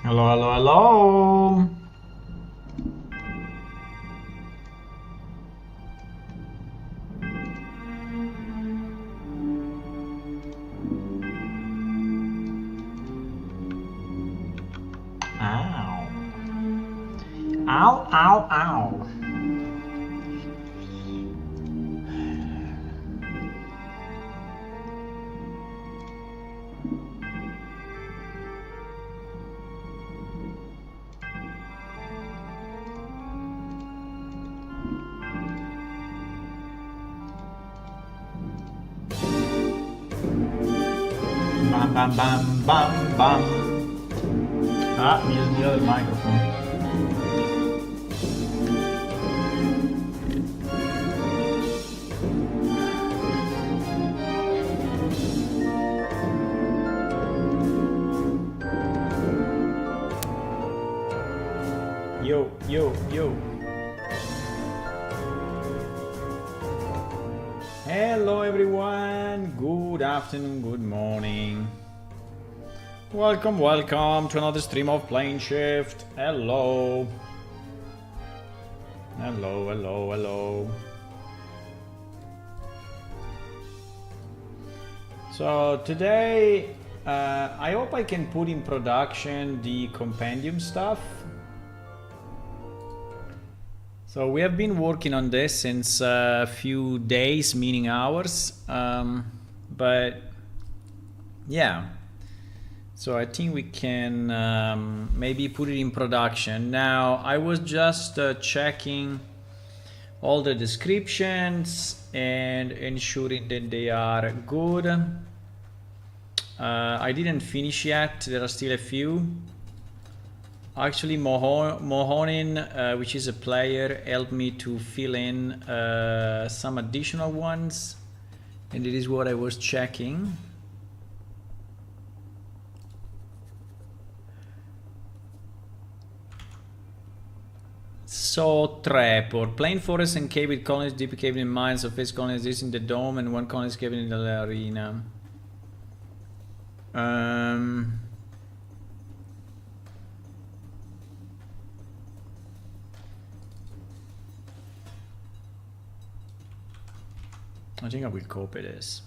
Hello, hello, hello. Ow. Ow, ow, ow. Bam, bam, bam, bam, bam. Ah, I'm using the other microphone. Yo, yo, yo. Hello everyone, good afternoon, good morning. Welcome, welcome to another stream of Plane Shift. Hello. Hello, hello, hello. So today, I hope I can put in production the Compendium stuff. So we have been working on this since a few days, meaning hours, but yeah. So I think we can maybe put it in production. Now I was just checking all the descriptions and ensuring that they are good. I didn't finish yet, there are still a few. Actually, Mohonin, which is a player, helped me to fill in some additional ones, and it is what I was checking. So, Trapor, plain forest and cave with colonies, deep cave in mines, surface colonies is in the dome, and one colony is cave in the arena. I think I will copy this.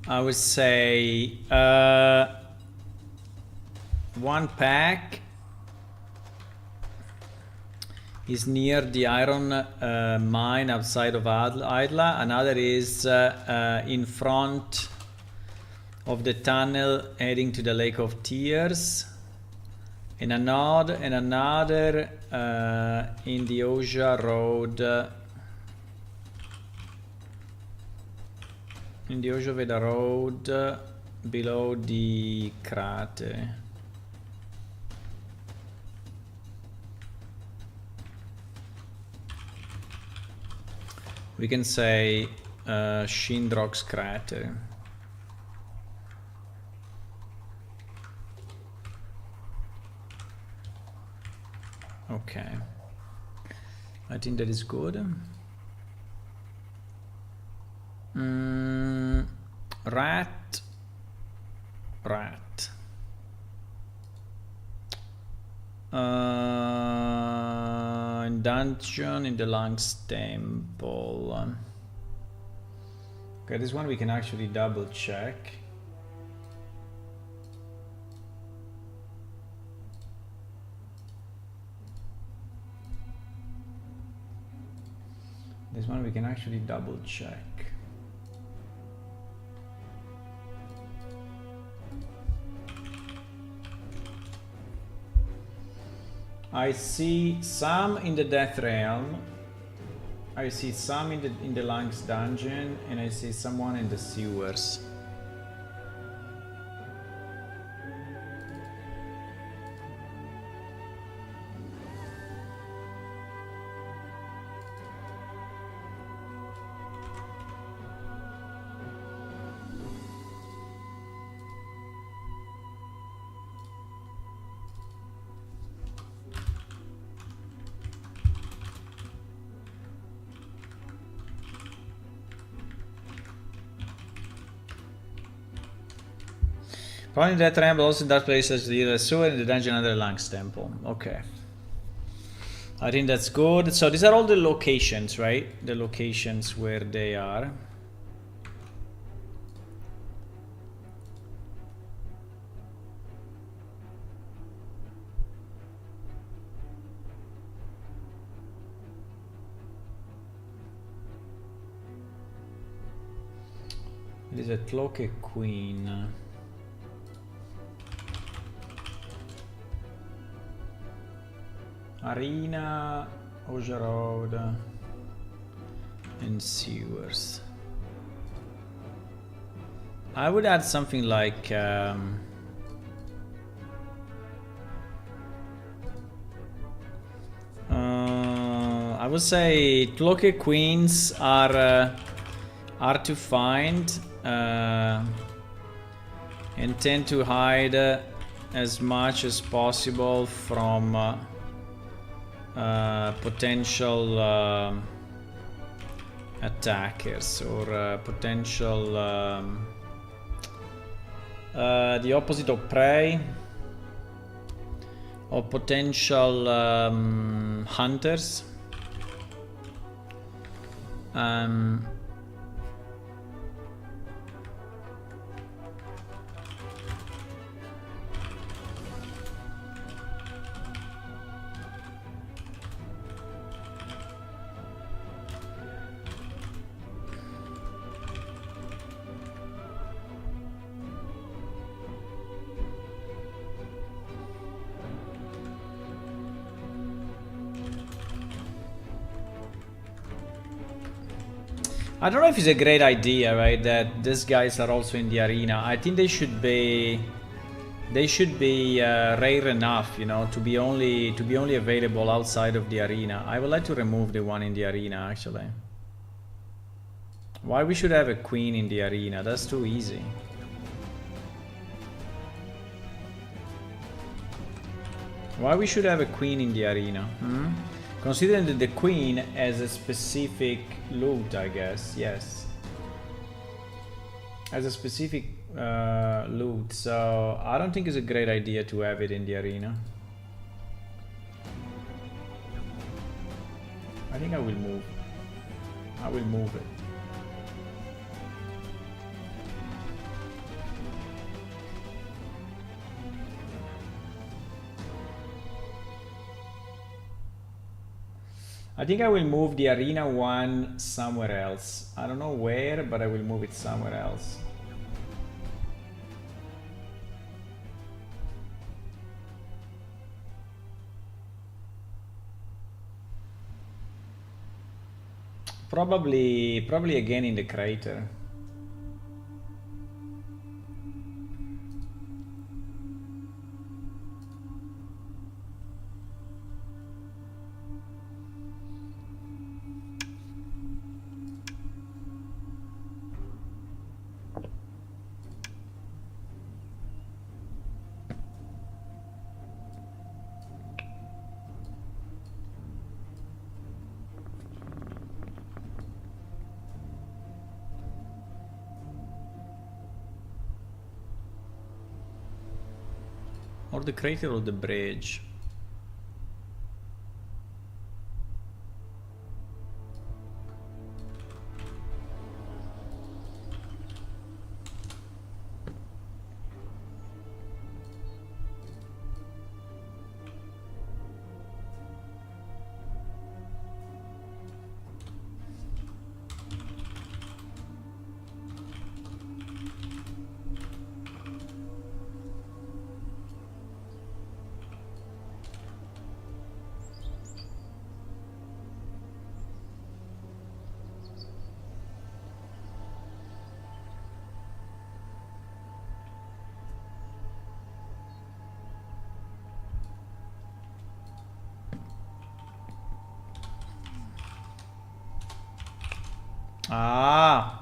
I would say one pack is near the iron mine outside of Idla. Another is in front of the tunnel heading to the Lake of Tears. And another in the Oja Road. In the Ojoveda Road below the crater. We can say Shindrock's crater. Okay, I think that is good. Rat. Dungeon in the Lungs Temple. Okay, this one we can actually double check. This one we can actually double check. I see some in the Death Realm. I see some in the Lungs Dungeon, and I see someone in the sewers. Probably in that ramp, but also in that place as the sewer in the dungeon under the Lang's temple. Okay. I think that's good. So these are all the locations, right? The locations where they are. It is a Cloak Queen. Arena, Oja Road, and sewers. I would add something like I would say Cloak Queens are to find and tend to hide as much as possible from potential attackers or potential the opposite of prey or potential hunters. I don't know if it's a great idea, right? That these guys are also in the arena. I think they should be rare enough, you know, to be only available outside of the arena. I would like to remove the one in the arena, actually. Why we should have a queen in the arena? That's too easy. Why we should have a queen in the arena? Considering that the queen has a specific loot, I guess. Yes. Has a specific loot, so I don't think it's a great idea to have it in the arena. I think I will move. I will move it. I think I will move the arena one somewhere else. I don't know where, but I will move it somewhere else. Probably again in the crater. Or the crater or the bridge. Ah.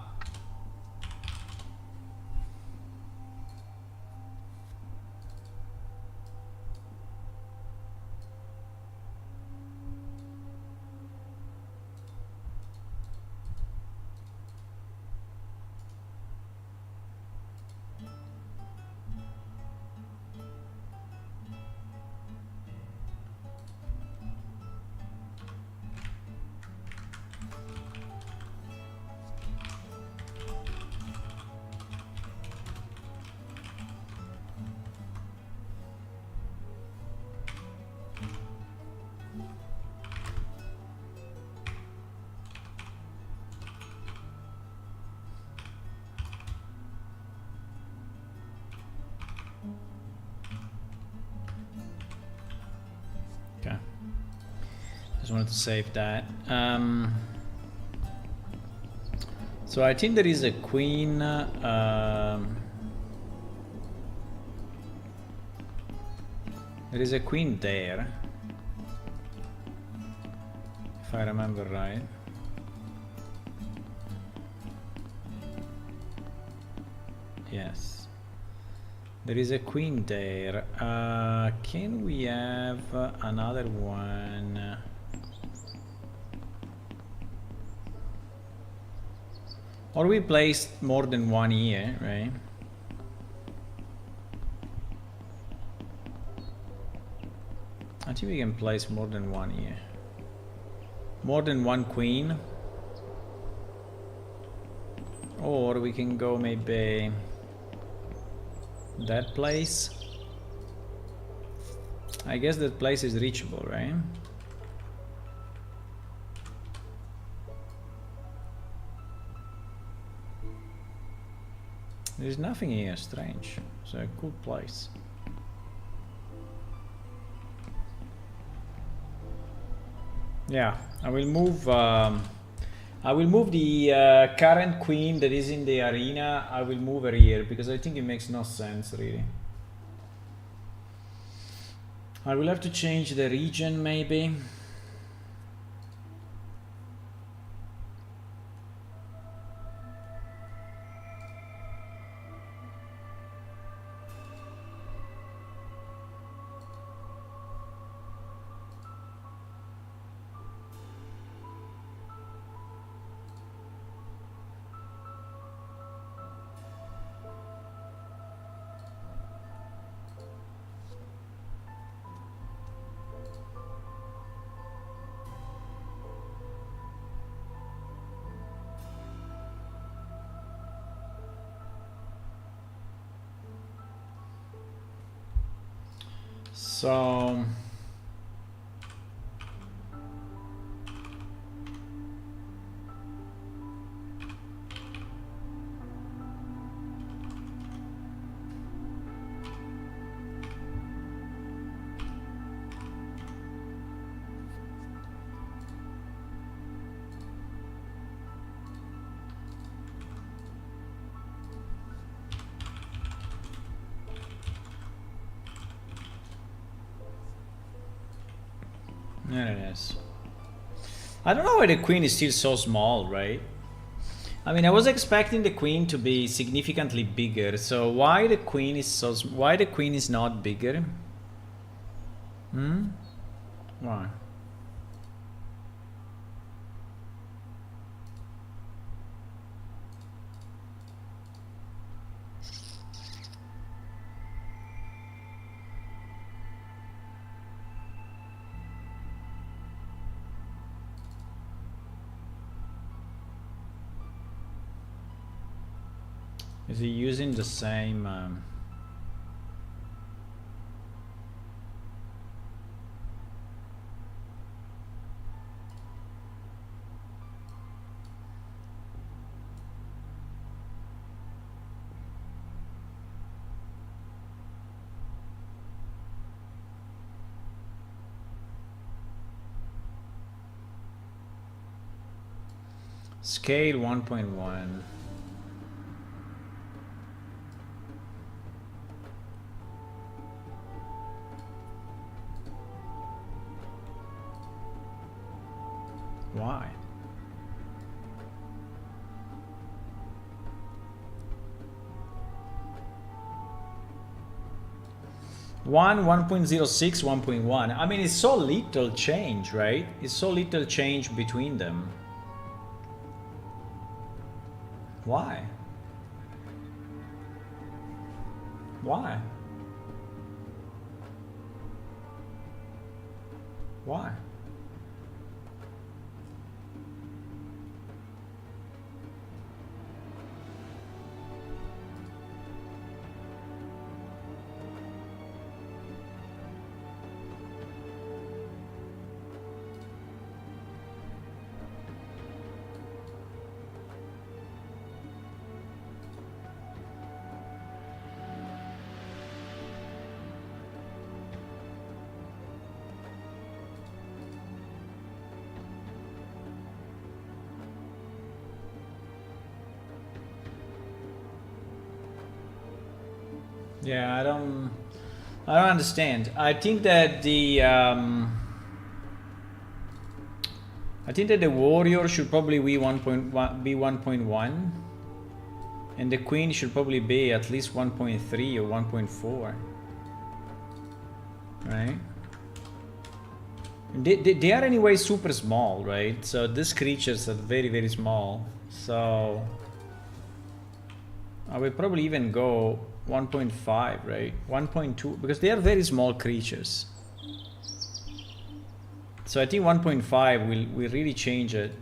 wanted to save that. So I think there is a queen. There is a queen there, if I remember right. Yes, there is a queen there. Can we have another one? Or we placed more than one here, right? I think we can place more than one here. More than one queen. Or we can go maybe that place. I guess that place is reachable, right? There's nothing here strange. It's a cool place. Yeah, I will move the current queen that is in the arena. I will move her here because I think it makes no sense really. I will have to change the region maybe. So there it is. I don't know why the queen is still so small, right? I mean, I was expecting the queen to be significantly bigger. So why the queen is why the queen is not bigger? Why? Is he using the same? Scale 1.1. Why? One, 1.06, 1.1. I mean, it's so little change, right? It's so little change between them. Why? Why? Why? Yeah, I don't understand. I think that the warrior should probably be 1.1, and the queen should probably be at least 1.3 or 1.4, right? They are anyway super small, right? So these creatures are very, very small. So I will probably even go 1.5, right? 1.2, because they are very small creatures. So I think 1.5 will really change it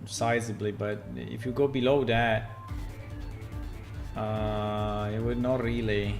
sizably, but if you go below that, it would not really.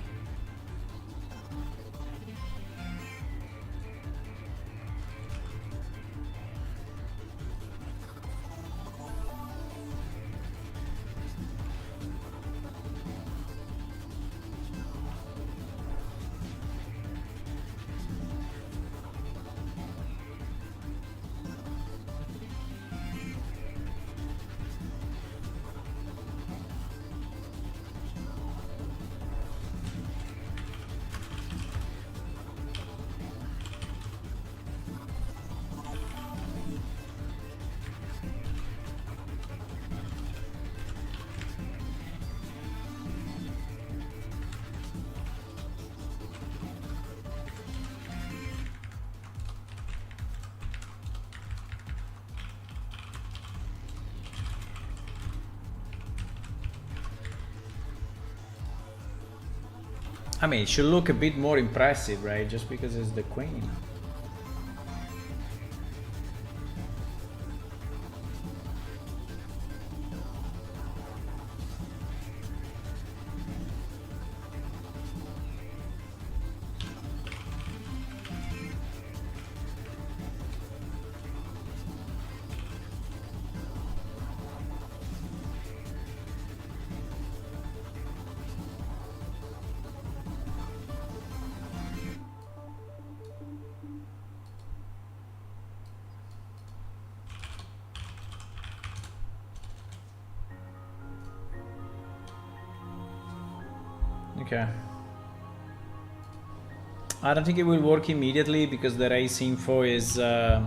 I mean, it should look a bit more impressive, right? Just because it's the queen. Okay. I don't think it will work immediately because the race info is no.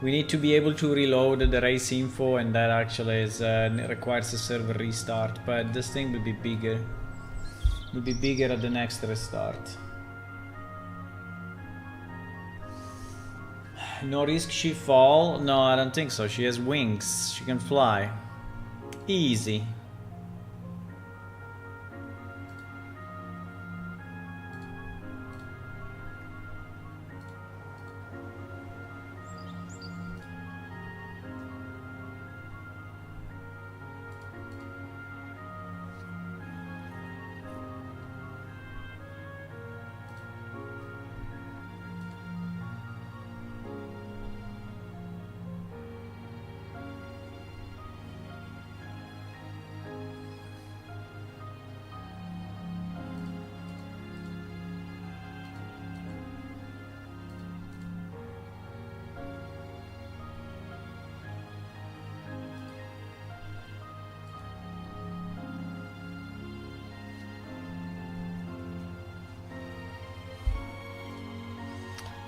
We need to be able to reload the race info, and that actually is requires a server restart. But this thing will be bigger. Will be bigger at the next restart. No risk she fall? No, I don't think so. She has wings. She can fly. Easy.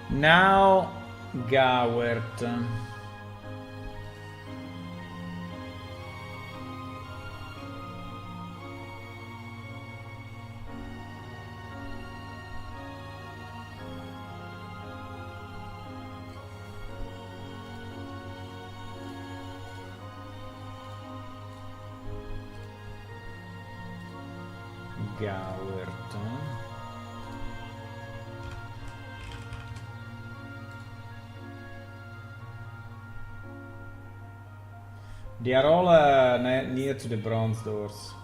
Now, Gawert. Gawert. They are all near to the bronze doors.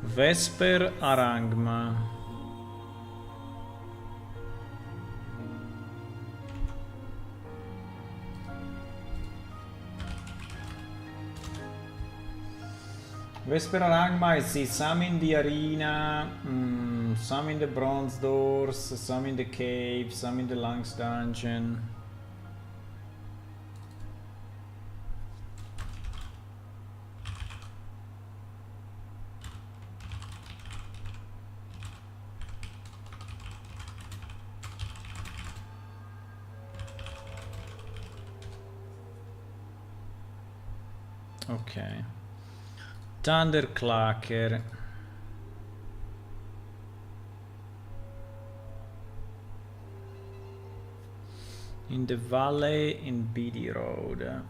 Vesper Arangma. Vesper Arangma, I see some in the arena, some in the bronze doors, some in the cave, some in the lungs dungeon. Okay. Thunderclacker. In the valley in Beatty Road.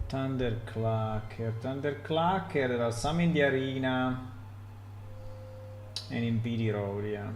Thunderclacker. Thunderclacker, there are some in the arena and in Beatty Road, yeah.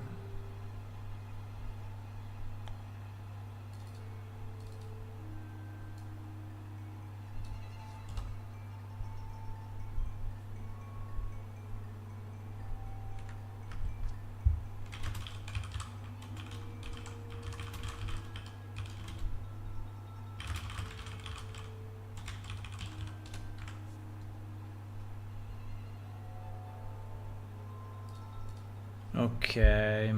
Okay.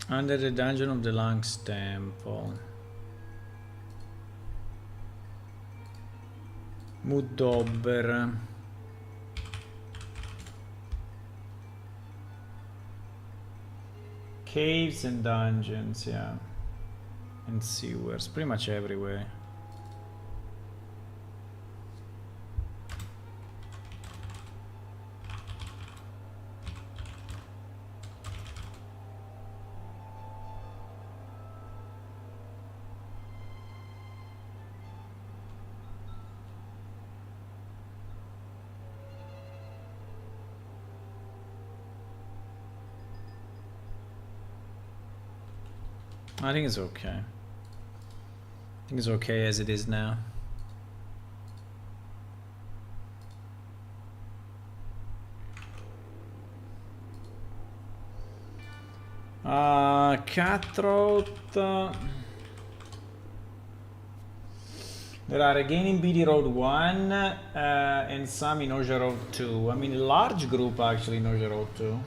Under the dungeon of the Lungs Temple. Mudobber. Caves and dungeons, yeah. And sewers, pretty much everywhere. I think it's okay. I think it's okay as it is now. Cutthroat. There are again in BD Road 1 and some in Oja Road 2. I mean, a large group actually in Oja Road 2.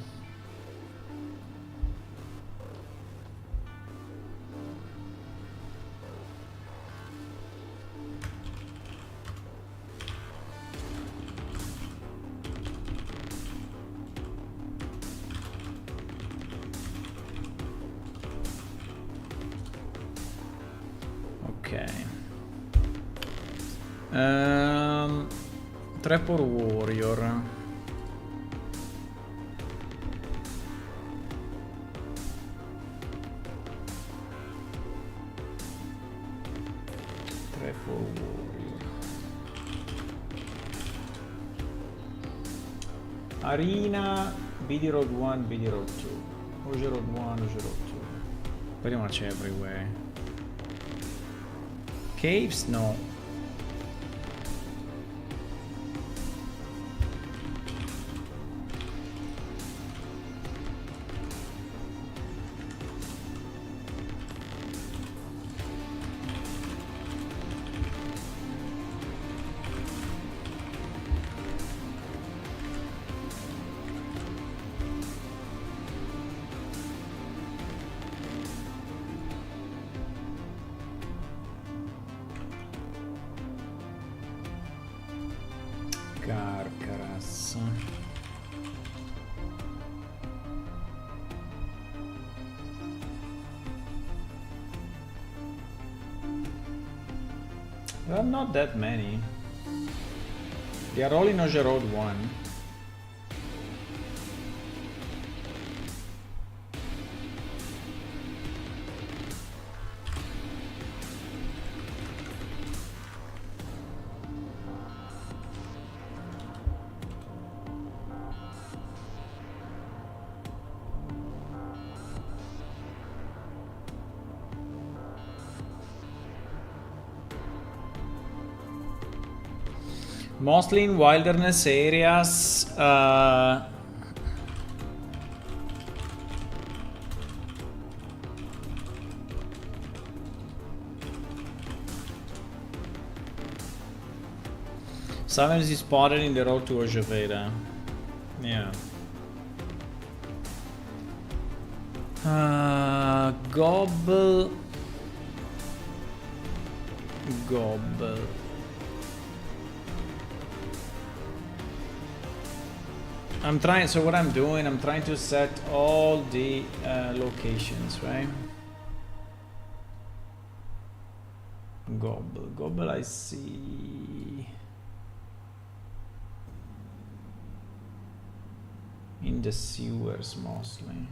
Trapor Warrior. Trapor Warrior. Arena, BD Road 1, BD Road 2. Oja Road 1, Oja Road 2. Pretty much everywhere. Caves? No. Carcaras. There are not that many. They are all in Oja Road 1. Mostly in wilderness areas. Sometimes is spotted in the road to Ojeveda. Yeah. Gobble. I'm trying, so what I'm doing, I'm trying to set all the locations, right? Gobble, I see. In the sewers mostly.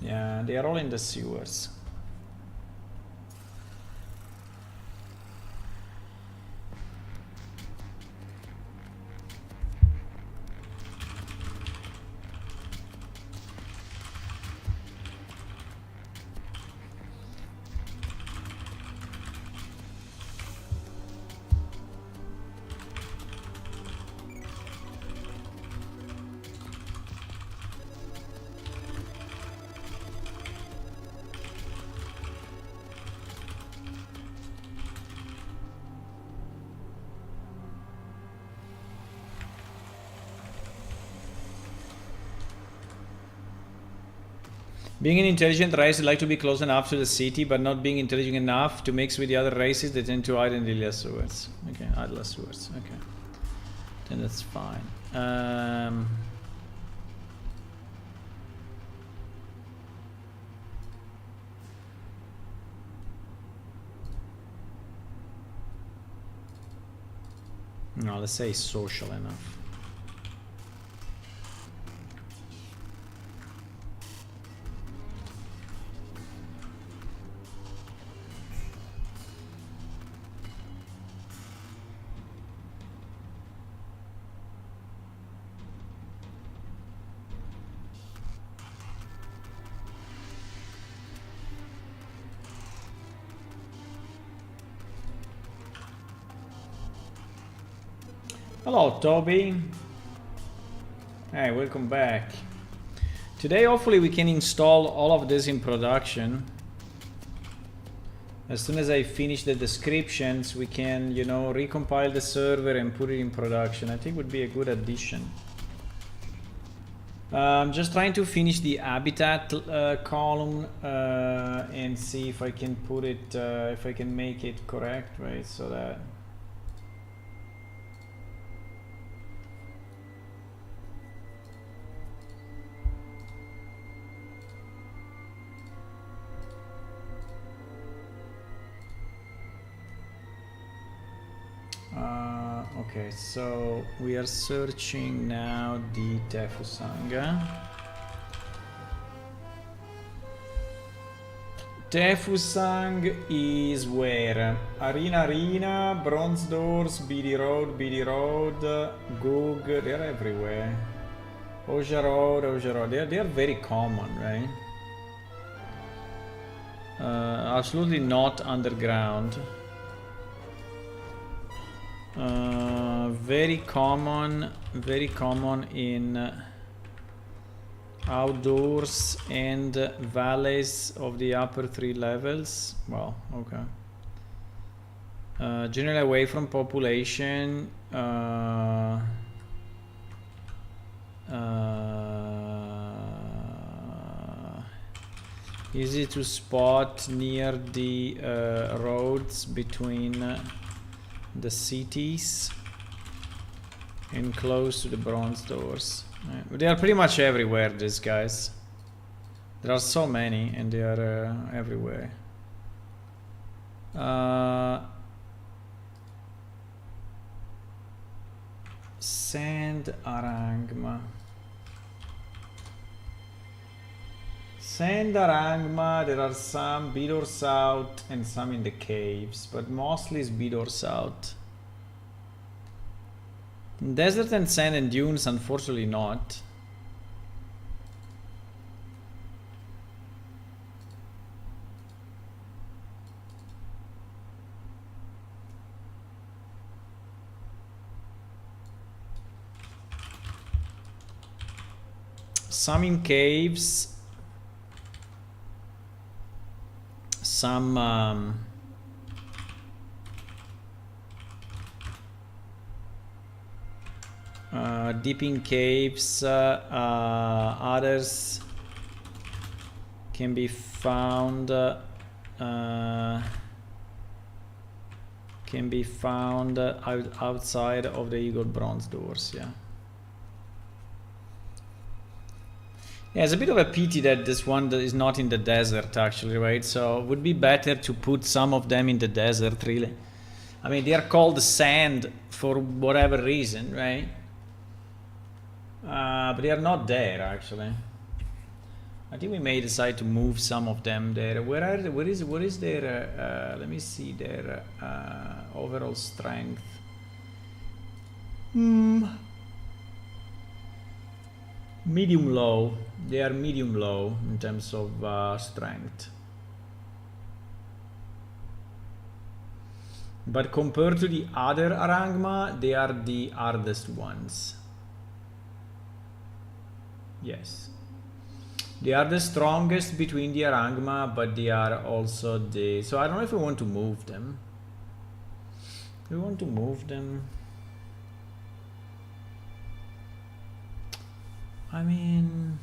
Yeah, they are all in the sewers. Being an intelligent race, they like to be close enough to the city, but not being intelligent enough to mix with the other races, they tend to hide in the sewers. Okay, idle sewers. Okay, then that's fine. No, let's say social enough. Hello, Toby. Hey, welcome back. Today, hopefully, we can install all of this in production. As soon as I finish the descriptions, we can, you know, recompile the server and put it in production. I think would be a good addition. I'm just trying to finish the habitat column and see if I can put it, if I can make it correct, right? So that. Okay, so we are searching now the Tefusanga. Tefusang is where? Arena, Bronze Doors, BD Road, Goog, they're everywhere. Oja Road, they are very common, right? Absolutely not underground. Very common in outdoors and valleys of the upper 3 levels. Well, okay. Generally away from population. Easy to spot near the roads between the cities and close to the Bronze Doors. They are pretty much everywhere, these guys. There are so many and they are everywhere. Sand Arangma. Sand Arangma, there are some Bidor South and some in the caves, but mostly it's Bidor South. Desert and sand and dunes, unfortunately not. some in caves, some deep in caves, others can be found outside of the Eagle Bronze doors. Yeah, it's a bit of a pity that this one is not in the desert actually, right? So it would be better to put some of them in the desert, really. I mean, they are called sand for whatever reason, right? But they are not there actually. I think we may decide to move some of them there. What is their let me see their overall strength. Medium low. They are medium low in terms of strength. But compared to the other Arangma, they are the hardest ones. Yes. They are the strongest between the Arangma, but they are also the... So I don't know if we want to move them. We want to move them. I mean...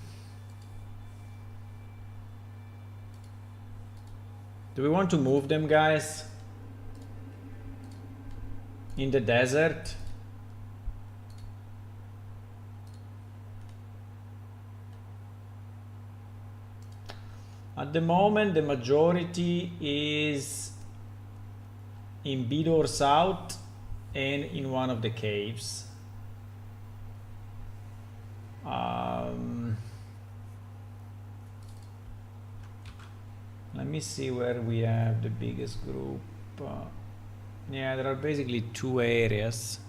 Do we want to move them, guys? In the desert? At the moment, the majority is in Bidor South and in one of the caves. Let me see where we have the biggest group. Yeah, there are basically two areas.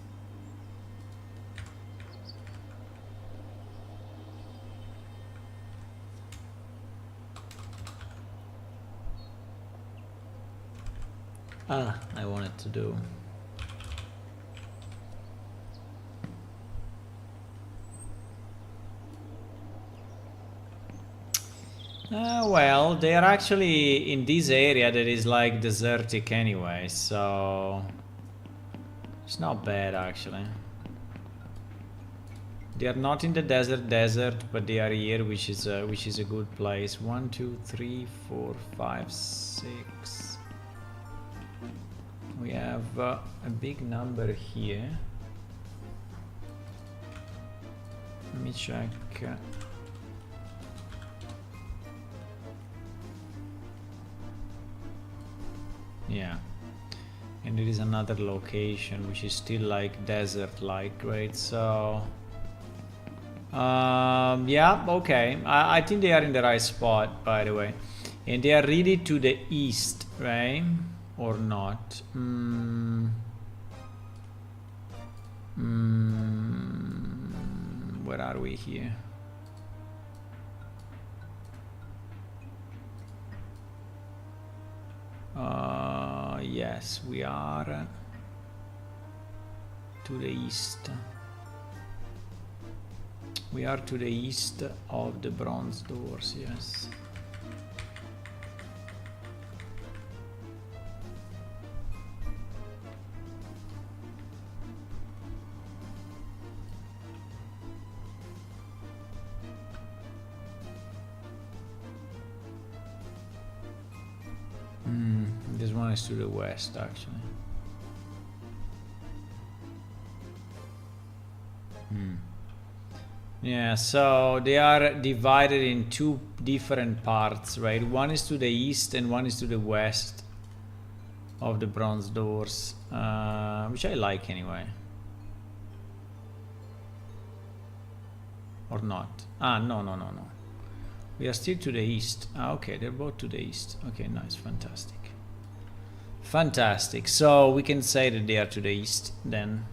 I wanted to do. Well, they are actually in this area that is like desertic anyway, so it's not bad actually. They are not in the desert, but they are here, which is a good place. 1, 2, 3, 4, 5, 6. We have a big number here. Let me check. Yeah, and there is another location which is still like desert-like, right? So, yeah, okay. I think they are in the right spot, by the way, and they are really to the east, right? Or not? Where are we here? Yes, we are to the east. We are to the east of the bronze doors, yes. This one is to the west, actually. Yeah, so they are divided in two different parts, right? One is to the east and one is to the west of the bronze doors, which I like anyway. Or not? No. We are still to the east. Okay, they're both to the east. Okay, nice, fantastic. Fantastic. So we can say that they are to the east then.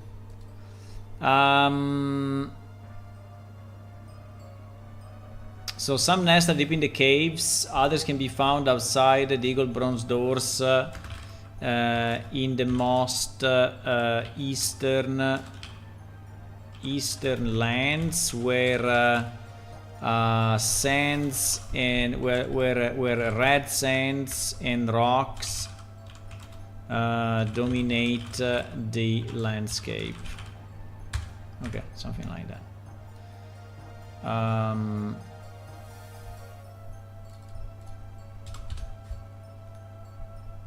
So some nests are deep in the caves, others can be found outside the Eagle Bronze doors in the most eastern lands where sands and where red sands and rocks dominate the landscape. Okay, something like that.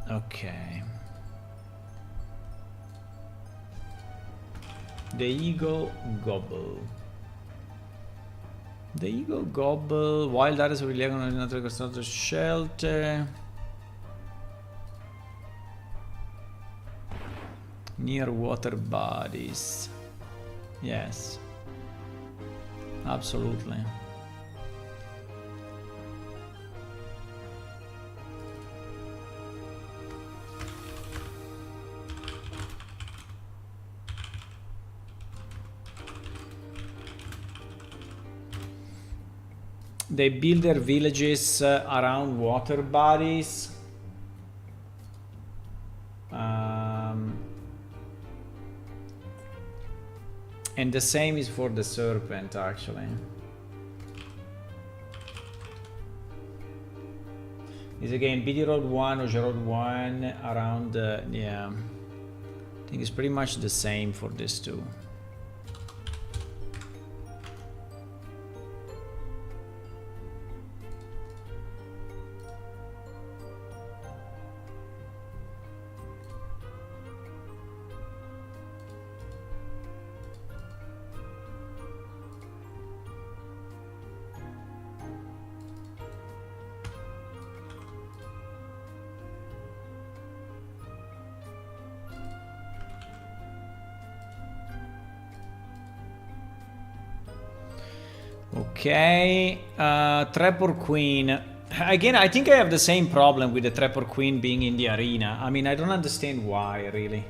Okay. The eagle gobble. The eagle gobble. Wild areas rilegano il naturale costato scelte. Near water bodies. Yes. Absolutely. They build their villages around water bodies. And the same is for the serpent, actually. Is again BD Road 1 or G Road 1 around the, yeah. I think it's pretty much the same for this too. Okay, Trapper Queen. Again, I think I have the same problem with the Trapper Queen being in the arena. I mean, I don't understand why, really.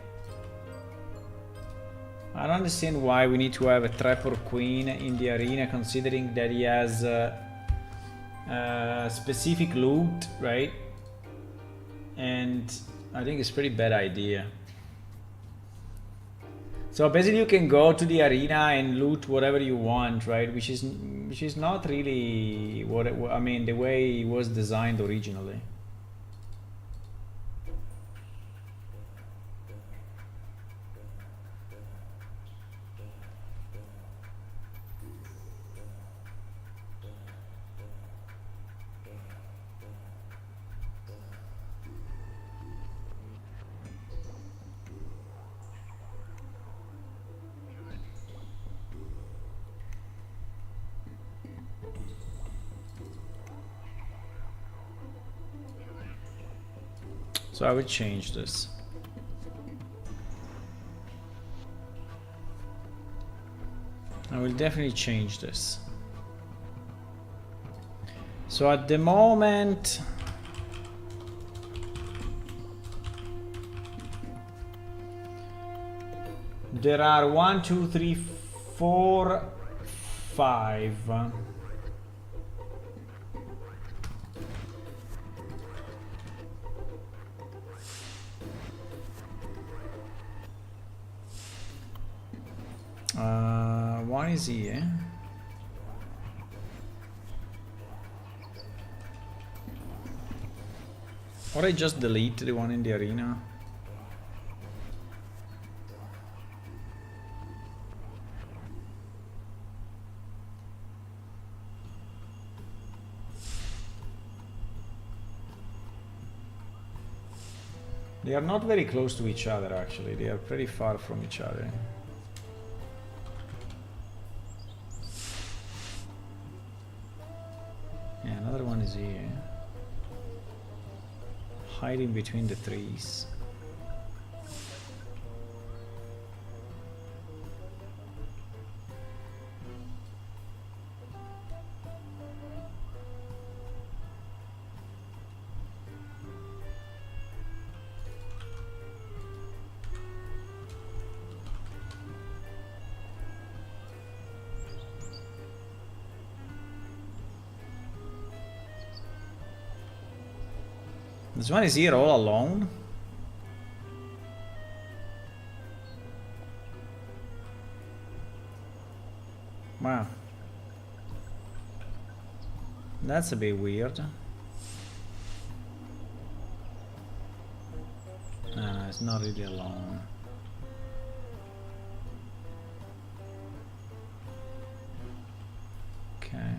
I don't understand why we need to have a Trapper Queen in the arena, considering that he has specific loot, right? And I think it's a pretty bad idea. So basically you can go to the arena and loot whatever you want, right? Which is not really what I mean, the way it was designed originally. So I would change this. I will definitely change this. So at the moment, there are 1, 2, 3, 4, 5. One is here. Or I just delete the one in the arena. They are not very close to each other, actually. They are pretty far from each other. Yeah, another one is here. Hiding between the trees. This one is here all alone. Wow. That's a bit weird. No, it's not really alone. Okay.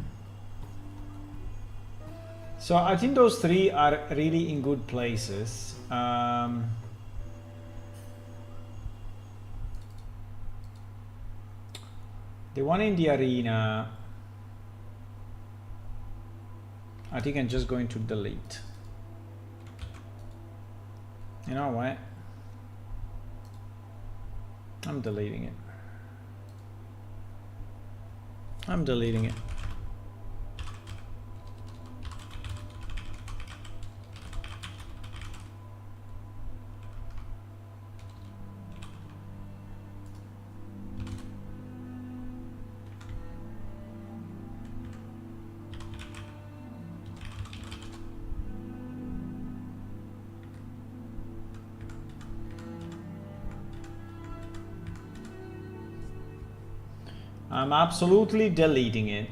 So I think those three are really in good places. The one in the arena, I think I'm just going to delete. You know what? I'm deleting it. I'm deleting it. I'm absolutely deleting it.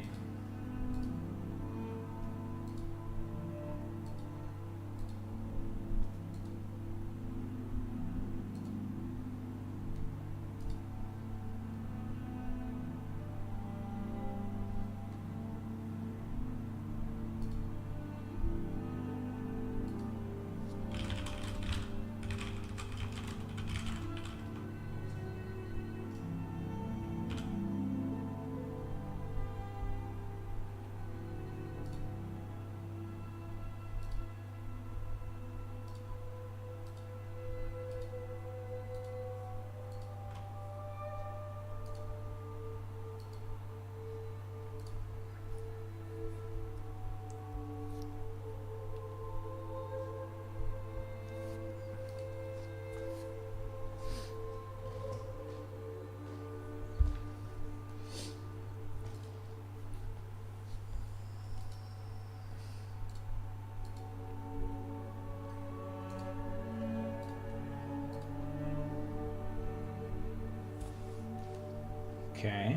Okay.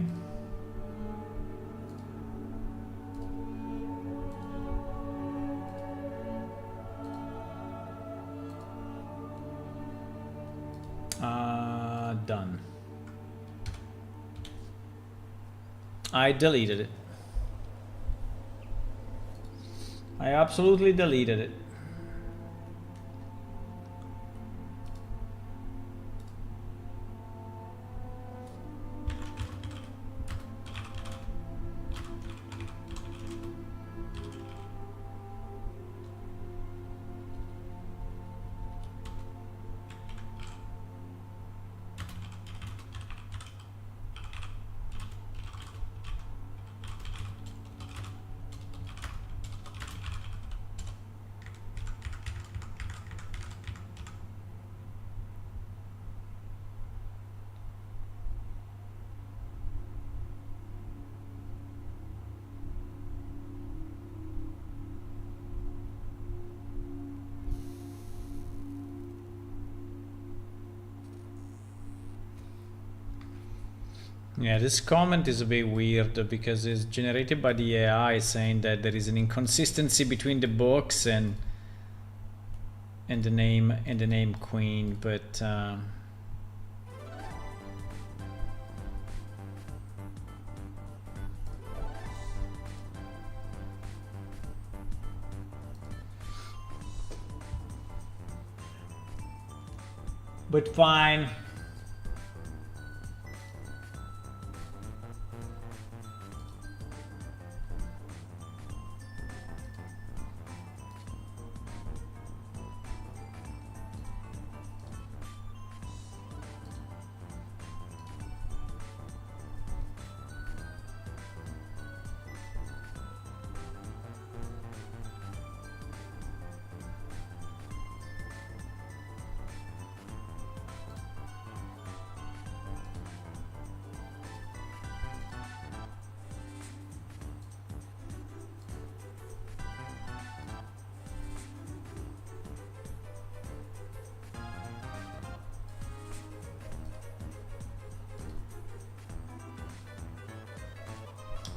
Done. I deleted it. I absolutely deleted it. Yeah, this comment is a bit weird because it's generated by the AI saying that there is an inconsistency between the books and the name Queen, but fine.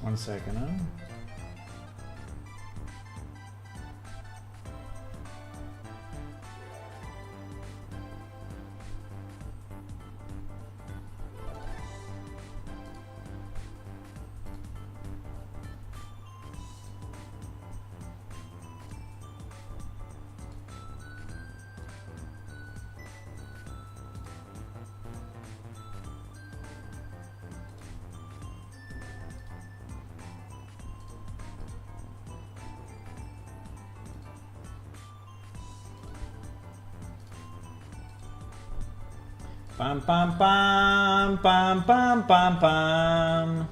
One second, huh? Pam pam pam pam pam pam pam.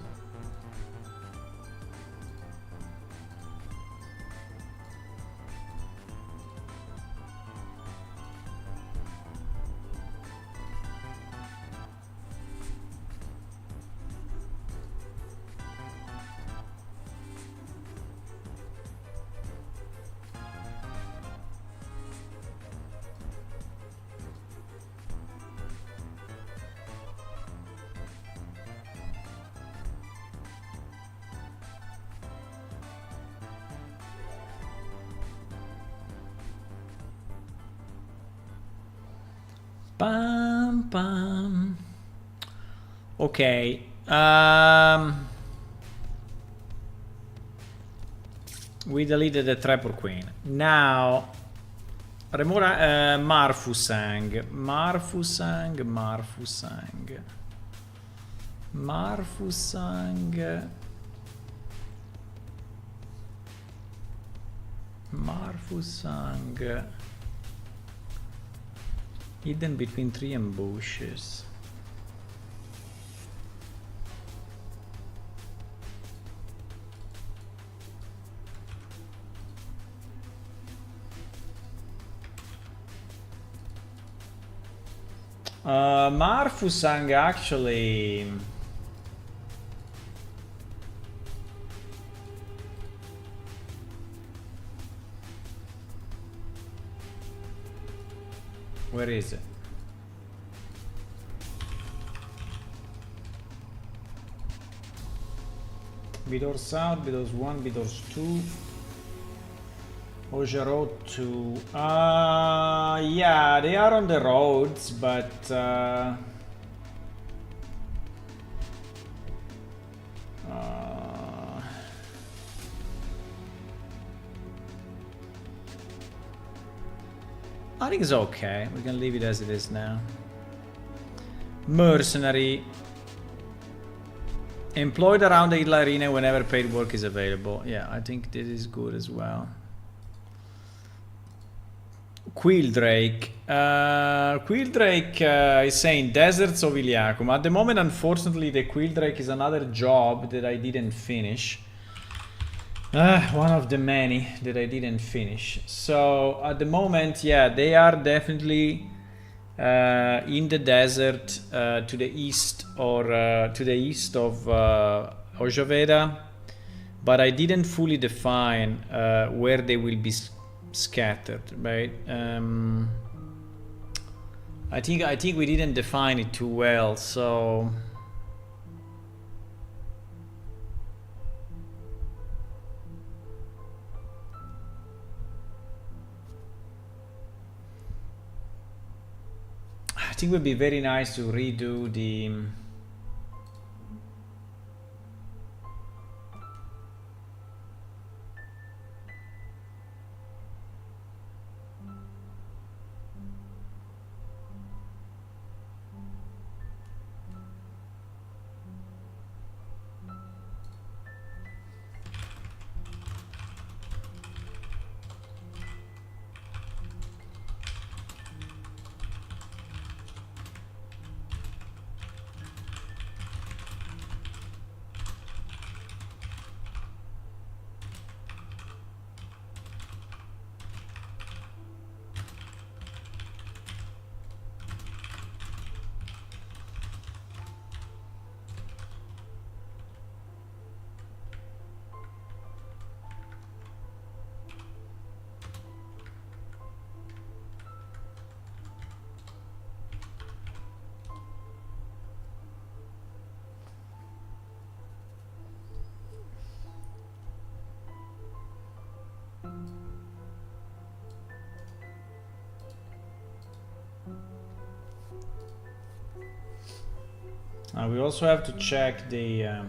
Pam pam. Okay. We deleted the Trapper Queen. Now Remora Marfusang. Marfusang. Marfusang. Marfusang. Marfusang. Hidden between tree and bushes. Marfusang actually. Where is it? Bidor South, Bidors 1, Bidors 2. Oja Road 2. Yeah, they are on the roads, but I think it's okay. We can leave it as it is now. Mercenary. Employed around the Idle Arena whenever paid work is available. Yeah, I think this is good as well. Quildrake. Quildrake is saying Deserts of Iliacum. At the moment, unfortunately, the Quildrake is another job that I didn't finish. One of the many that I didn't finish. So at the moment, yeah, they are definitely in the desert to the east or to the east of Ojaveda, but I didn't fully define where they will be scattered, right? I think we didn't define it too well, so. I think it would be very nice to redo the we also have to check the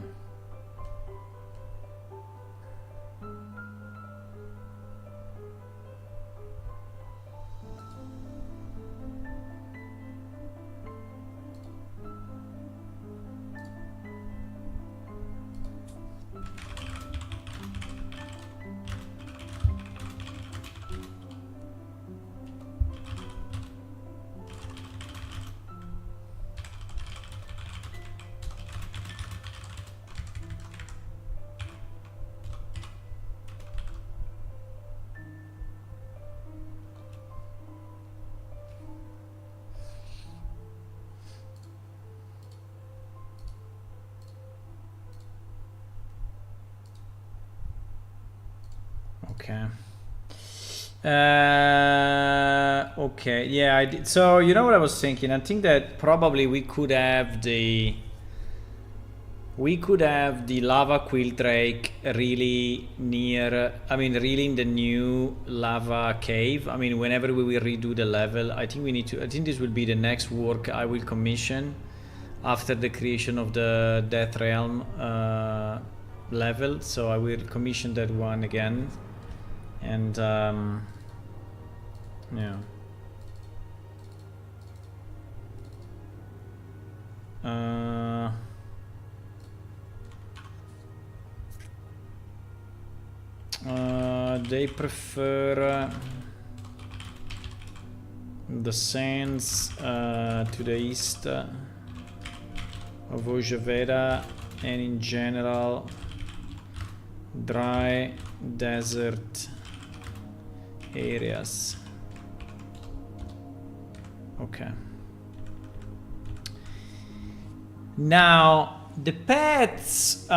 Okay. Okay, yeah, I did. So you know what I was thinking? I think that probably we could have the lava quill drake really near, I mean really in the new lava cave. I mean whenever we will redo the level, I think this will be the next work I will commission after the creation of the Death Realm level. So I will commission that one again, and yeah. They prefer the sands to the east of Ojeveda, and in general dry desert areas. Okay. Now the pets,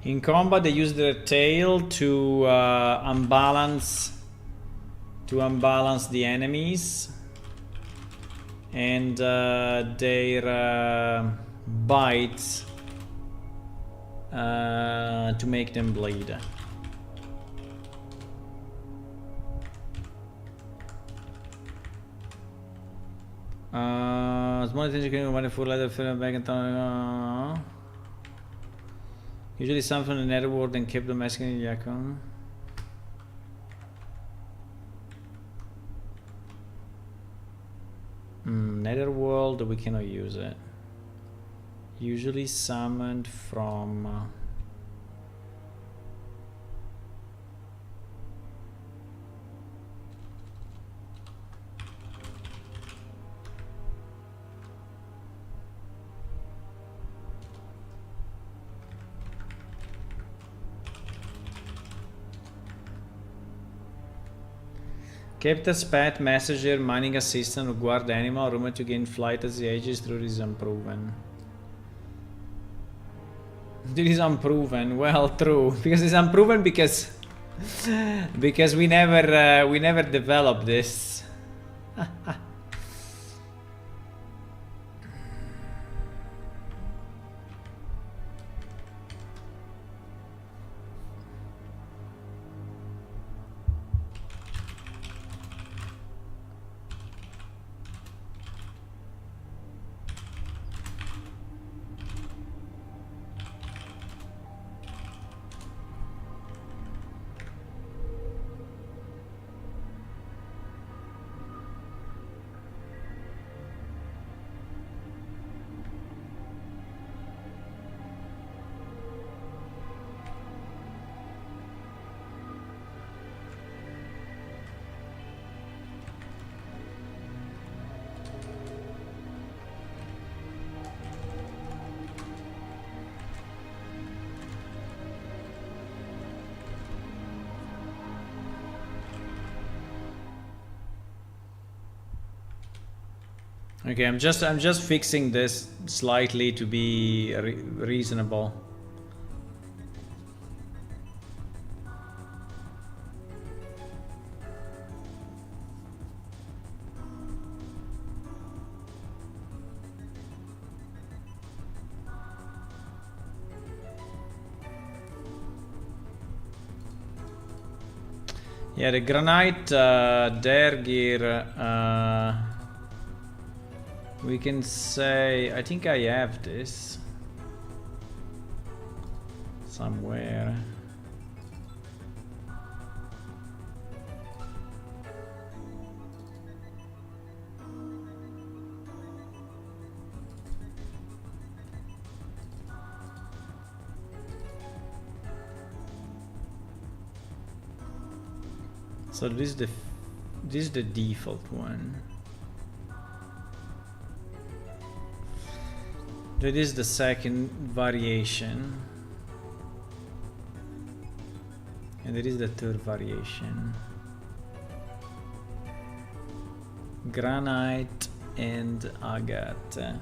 in combat they use their tail to unbalance the enemies, and their bites to make them bleed. Small attention can combine a full leather film back and usually some from the netherworld and kept domesticating Yakon. Netherworld, we cannot use it. Usually summoned from kept as pet, messenger, mining assistant, or guard animal, rumored to gain flight as the ages through this unproven. This is unproven. Well, true, because it's unproven because we never developed this. Okay, I'm just fixing this slightly to be reasonable. Yeah, the granite der gear, we can say, I think I have this somewhere. So this is the default one. That is the second variation. And that is the third variation. Granite and agate.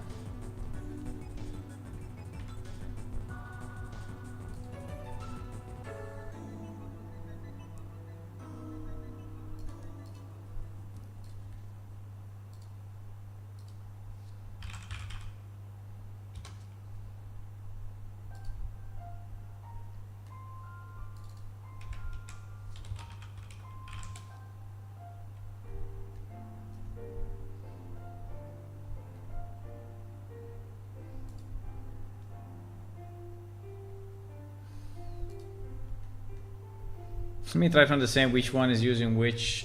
Let me try to understand which one is using which.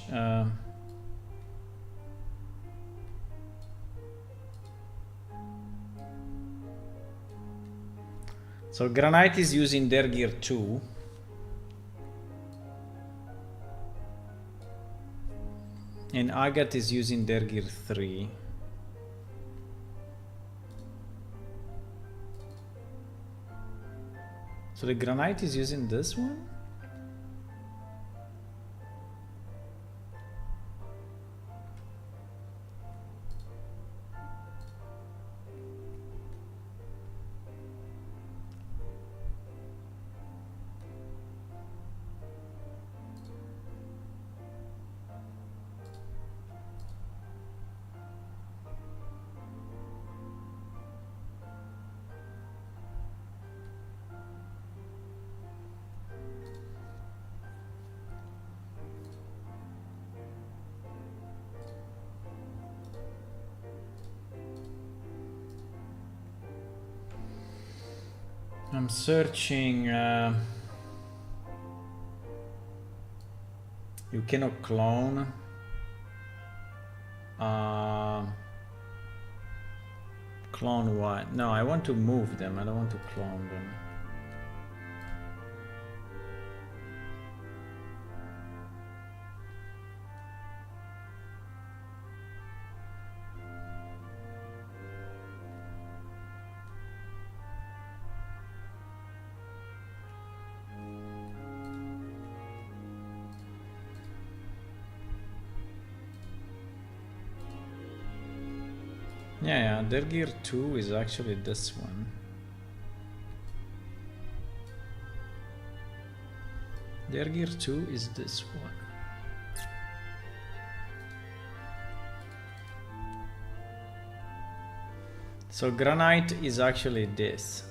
So granite is using their gear 2. And agate is using their gear 3. So the granite is using this one? I'm searching. You cannot clone. Clone what? No, I want to move them. I don't want to clone them. Yeah, their gear 2 is actually this one. Their gear 2 is this one. So granite is actually this.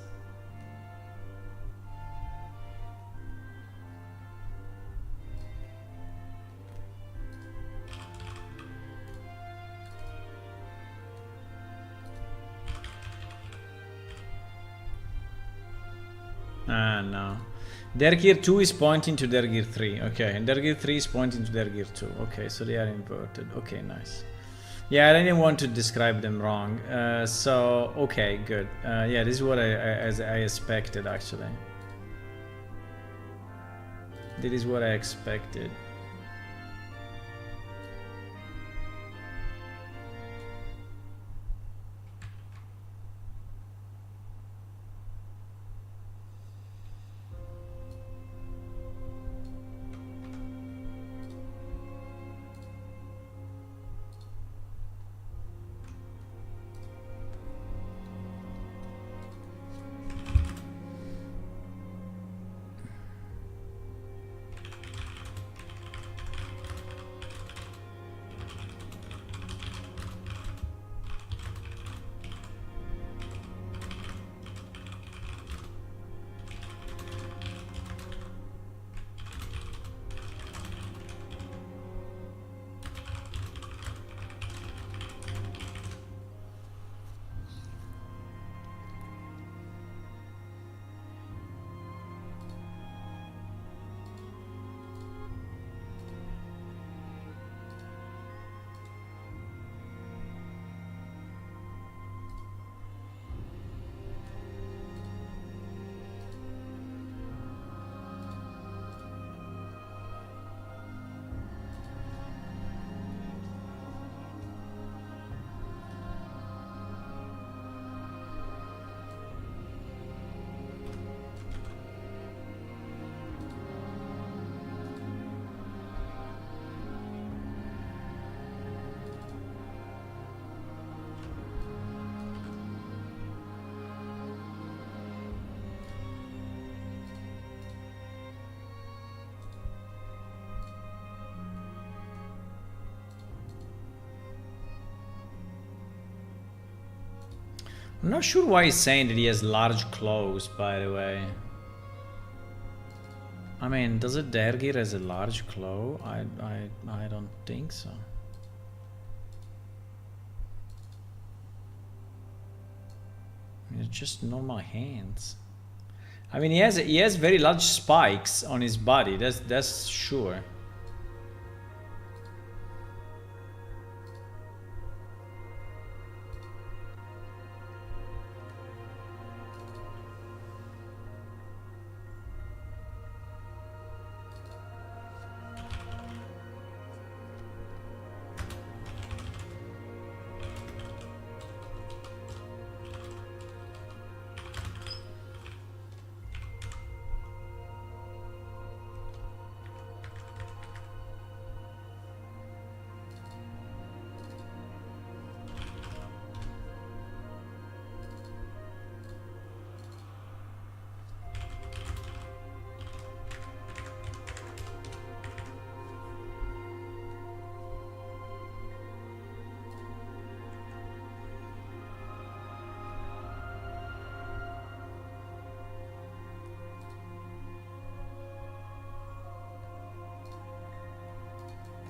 No. Their gear 2 is pointing to their gear 3. Okay, and their gear 3 is pointing to their gear 2. Okay, so they are inverted. Okay, nice. Yeah, I didn't want to describe them wrong. So, okay, good. Yeah, this is what I expected, actually. This is what I expected. I'm not sure why he's saying that he has large claws, by the way. I mean, does a Dergir has a large claw? I don't think so. It's just normal hands. I mean, he has very large spikes on his body. That's sure.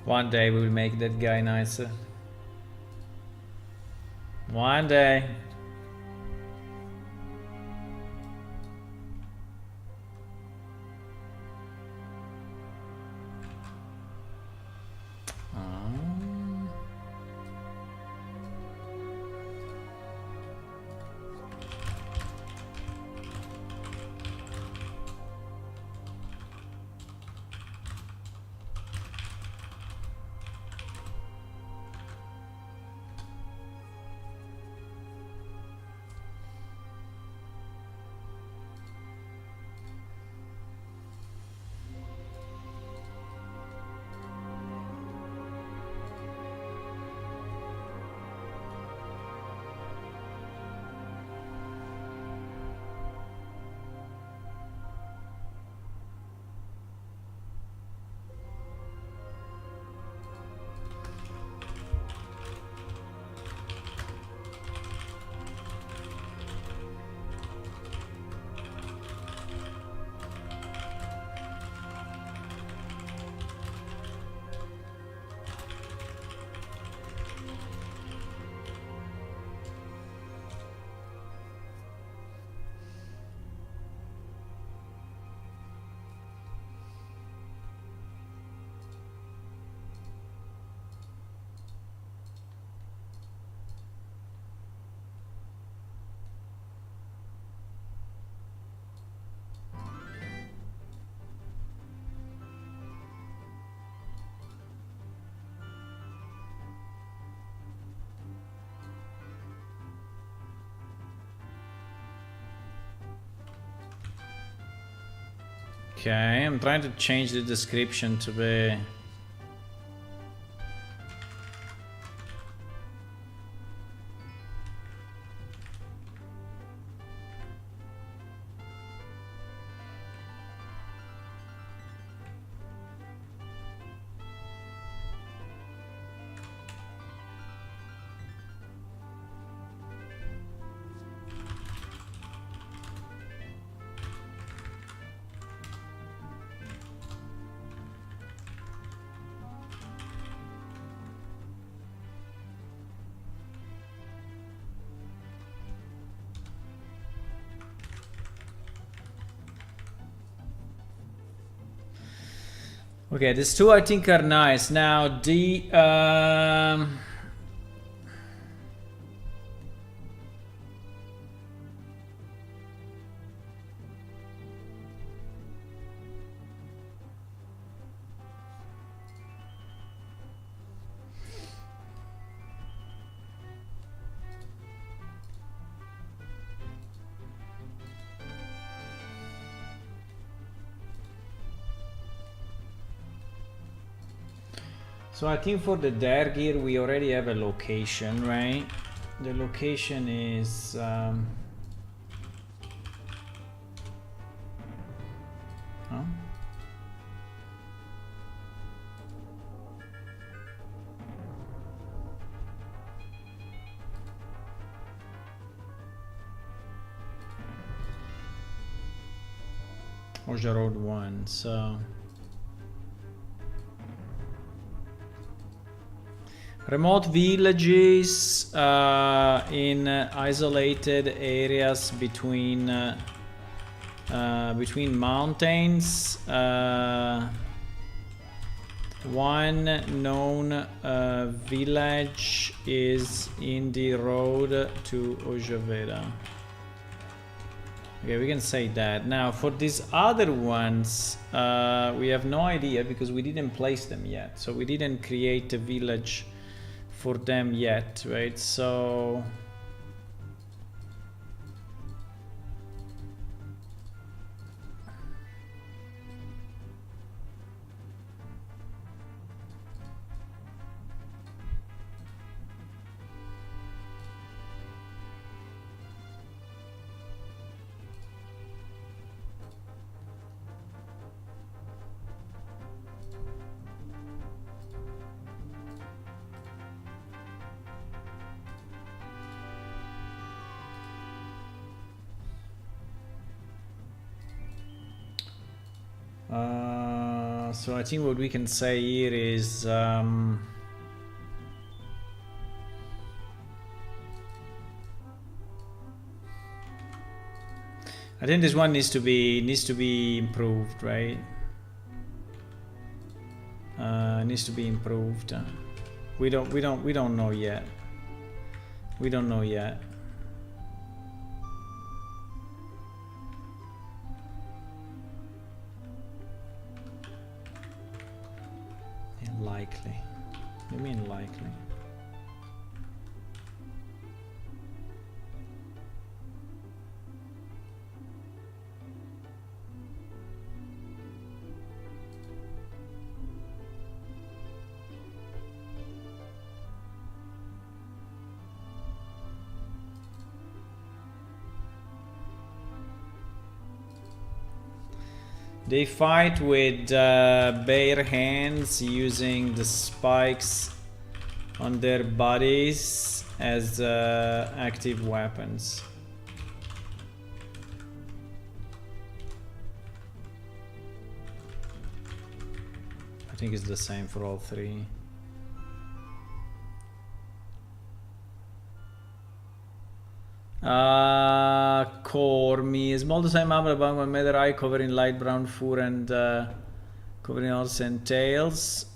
One day we will make that guy nicer. One day. Okay, I'm trying to change the description to be... Okay, these two I think are nice. Now the so I think for the Dergir we already have a location, right? The location is huh? Oja Road 1. So remote villages in isolated areas between mountains. One known village is in the road to Ojaveda. Okay, we can say that. Now for these other ones, we have no idea because we didn't place them yet. So we didn't create a village for them yet, right? So so I think what we can say here is I think this one needs to be improved, right? Needs to be improved. We don't know yet. We don't know yet. Likely. You mean likely? They fight with bare hands using the spikes on their bodies as active weapons. I think it's the same for all three. Cormi, small to same armor about 1 meter high, covering light brown fur and covering horns and tails.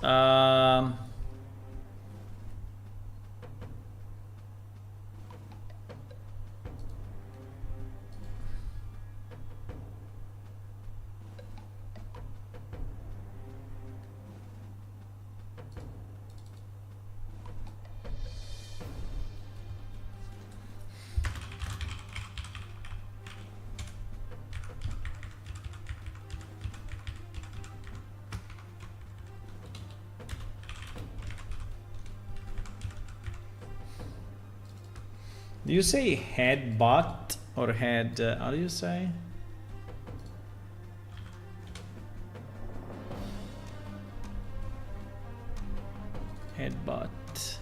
Do you say head butt or head? How do you say? Head butt.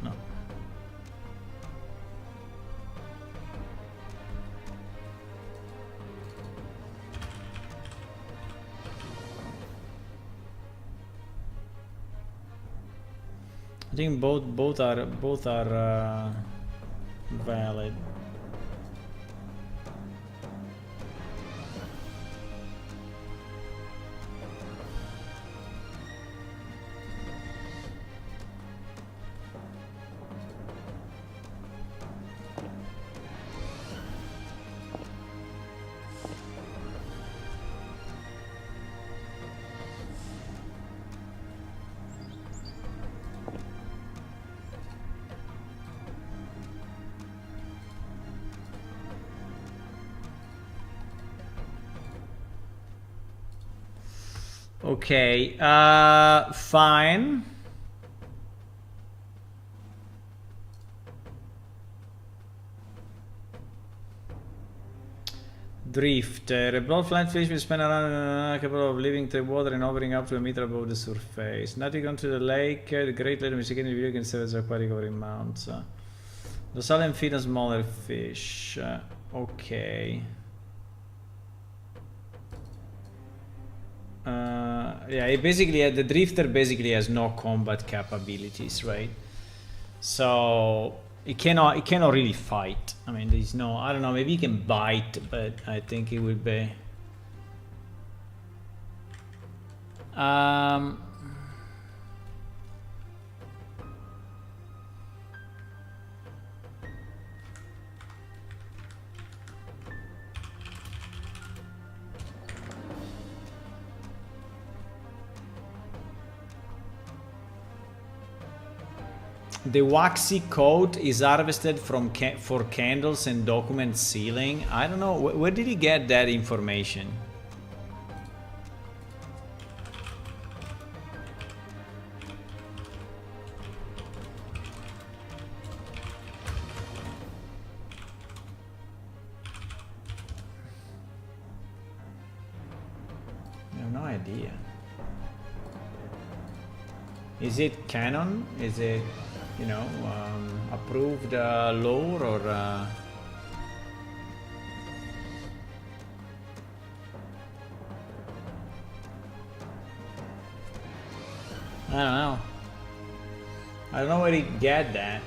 No. I think both are valid. Okay, fine. Drift. A broad flying fish will spin around capable of living through water and hovering up to a meter above the surface. Navigating onto the lake, the Great Lake Michigan video can serve as aquatic covering mounts. The southern feed on smaller fish. Okay. Yeah, it basically the drifter basically has no combat capabilities, right? So it cannot really fight. I mean, there's no, I don't know, maybe he can bite, but I think it would be the waxy coat is harvested from for candles and document sealing. I don't know, where did he get that information? I have no idea. Is it canon? Is it, you know, approved lore, or I don't know. I don't know where he get that.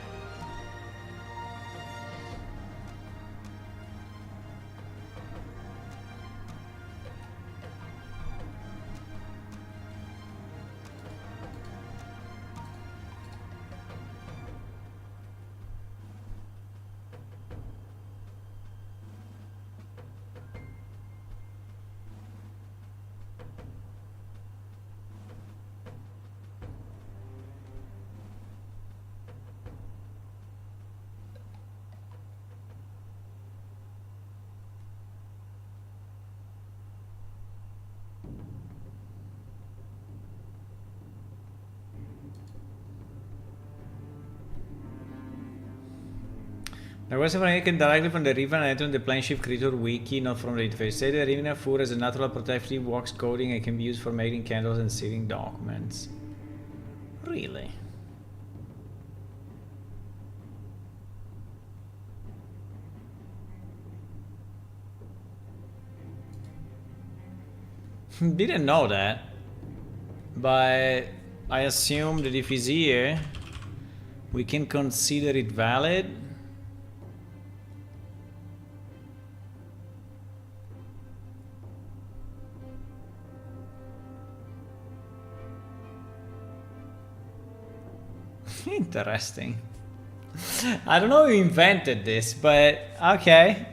There was information directly from the Riven item, the Planeshift Creature Wiki, not from the interface. Say the Riven Fur has a natural protective wax coating and can be used for making candles and sealing documents. Really? Didn't know that, but I assume that if he's here, we can consider it valid. Interesting. I don't know who invented this, but okay.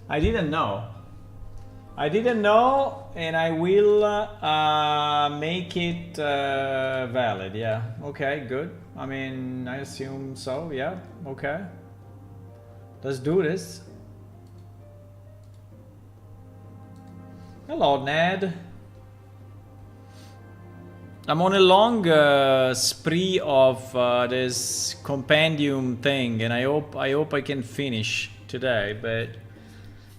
I didn't know. I didn't know, and I will make it valid. Yeah. Okay, good. I mean, I assume so. Yeah. Okay. Let's do this. Hello, Ned. I'm on a long spree of this compendium thing, and I hope I can finish today. But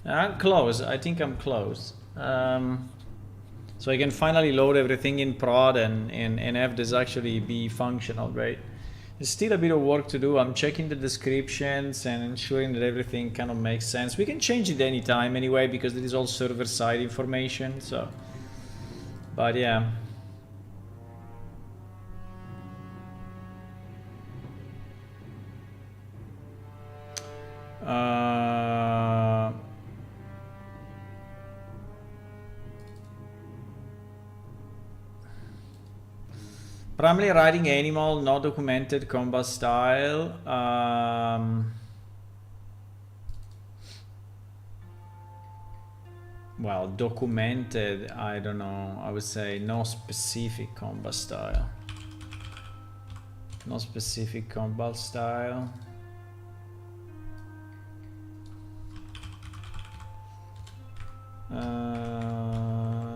I'm close. I think I'm close. So I can finally load everything in prod and have this actually be functional, right? There's still a bit of work to do. I'm checking the descriptions and ensuring that everything kind of makes sense. We can change it anytime anyway, because this is all server-side information. So, but yeah. Primarily riding animal, not documented combat style. Well, documented, I don't know. I would say no specific combat style. No specific combat style.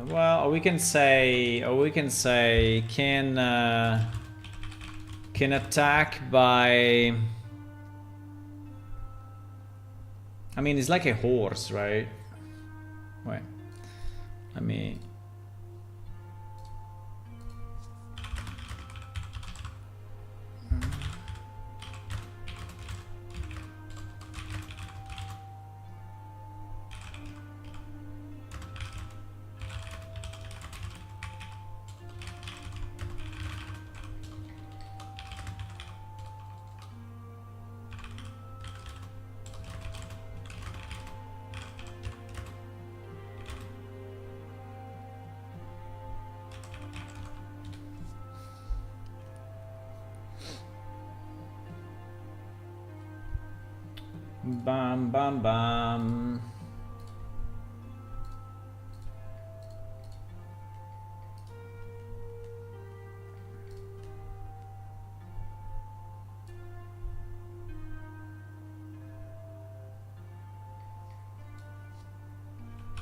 Well, we can say can attack by. I mean, it's like a horse, right? wait. Let me. Bam, bam, bam.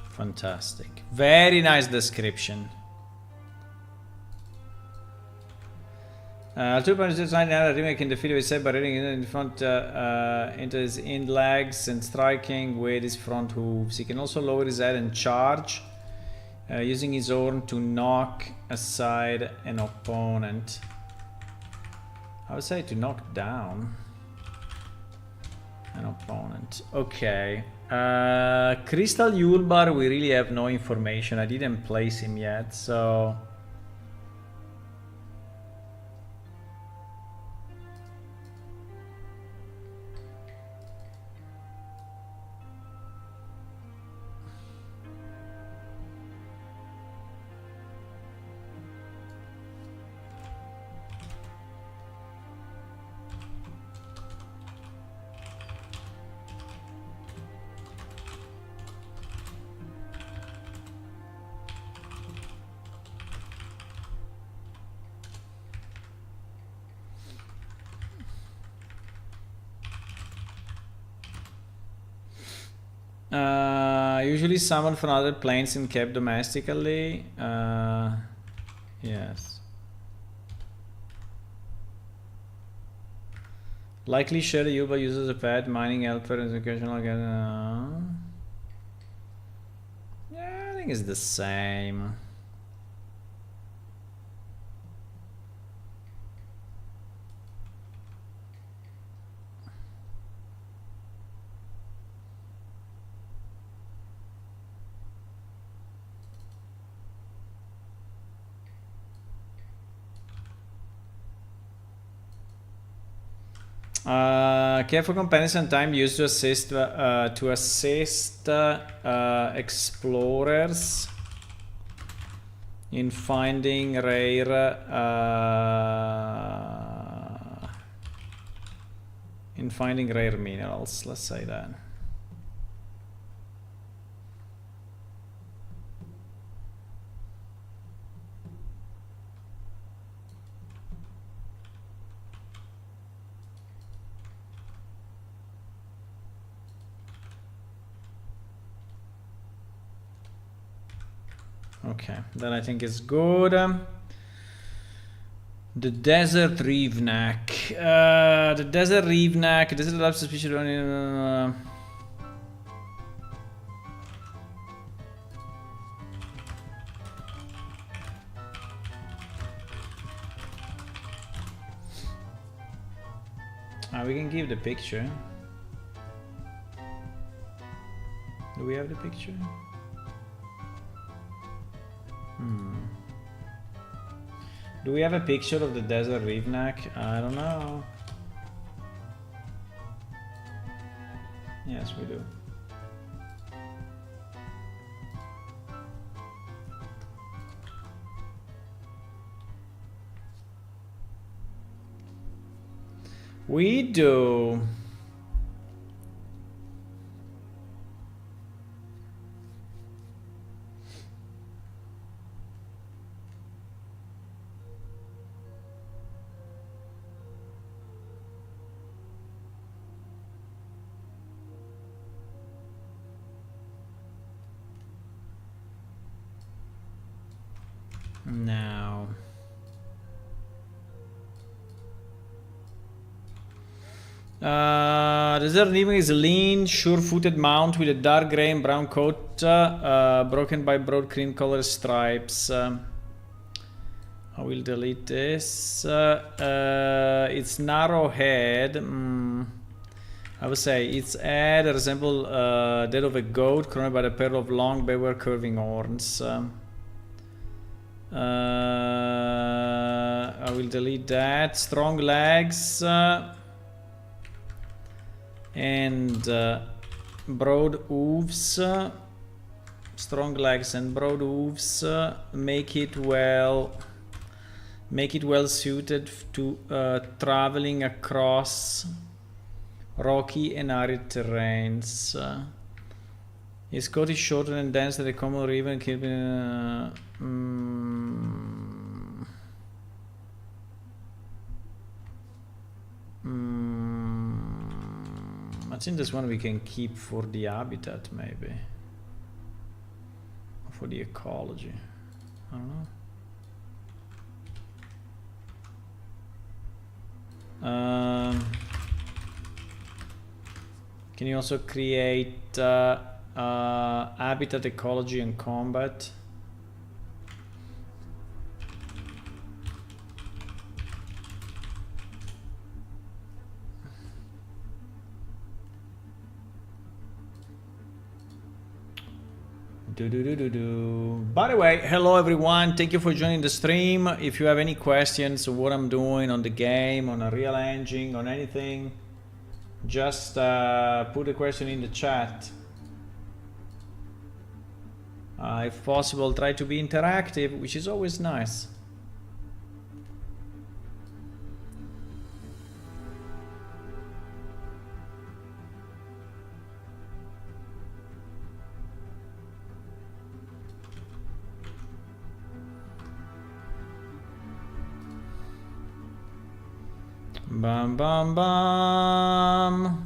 Fantastic. Very nice description. 2.99 remake in the video is set by reading in front into his in legs and striking with his front hooves. He can also lower his head and charge using his horn to knock aside an opponent. I would say to knock down an opponent. Okay. Crystal Yulbar, we really have no information. I didn't place him yet, so... usually summoned from other planes and kept domestically. Yes. Likely share the Yuba uses a pet, mining helper, and occasional again. Yeah, I think it's the same. Careful comparison time used to assist explorers in finding rare minerals. Let's say that. Okay, that I think is good. The desert reeve-neck. The desert reeve-neck. This is a species. We can give the picture. Do we have the picture? Do we have a picture of the desert reeve-neck? I don't know. Yes, we do. We do. Now, desert reeve is a lean, sure-footed mount with a dark gray and brown coat boat, broken by broad cream color stripes. I will delete this. It's narrow head. I would say its head resembles that of a goat, crowned by a pair of long, backward curving horns. I will delete that. Strong legs and broad hooves. Strong legs and broad hooves make it well suited to traveling across rocky and arid terrains. His coat is shorter and denser than the common river, keeping I think this one we can keep for the habitat, maybe, for the ecology. I don't know. Can you also create habitat, ecology, and combat? By the way, hello everyone, thank you for joining the stream. If you have any questions on what I'm doing on the game, on a real engine, on anything, just put a question in the chat. If possible, try to be interactive, which is always nice. Bam bam bam.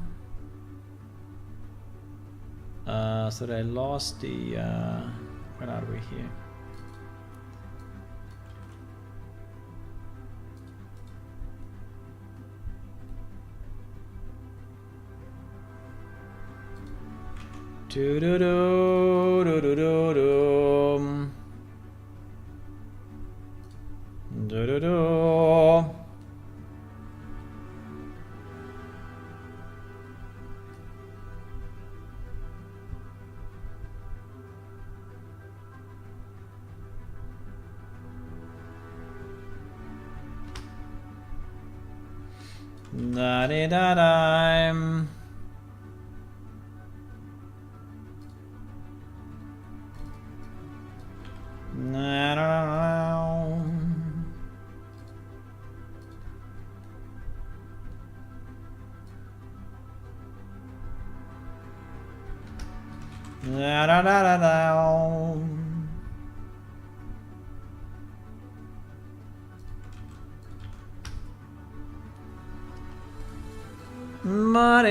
So I lost the where are we here? Do do do do do do do do do. Da da da da. Na na na na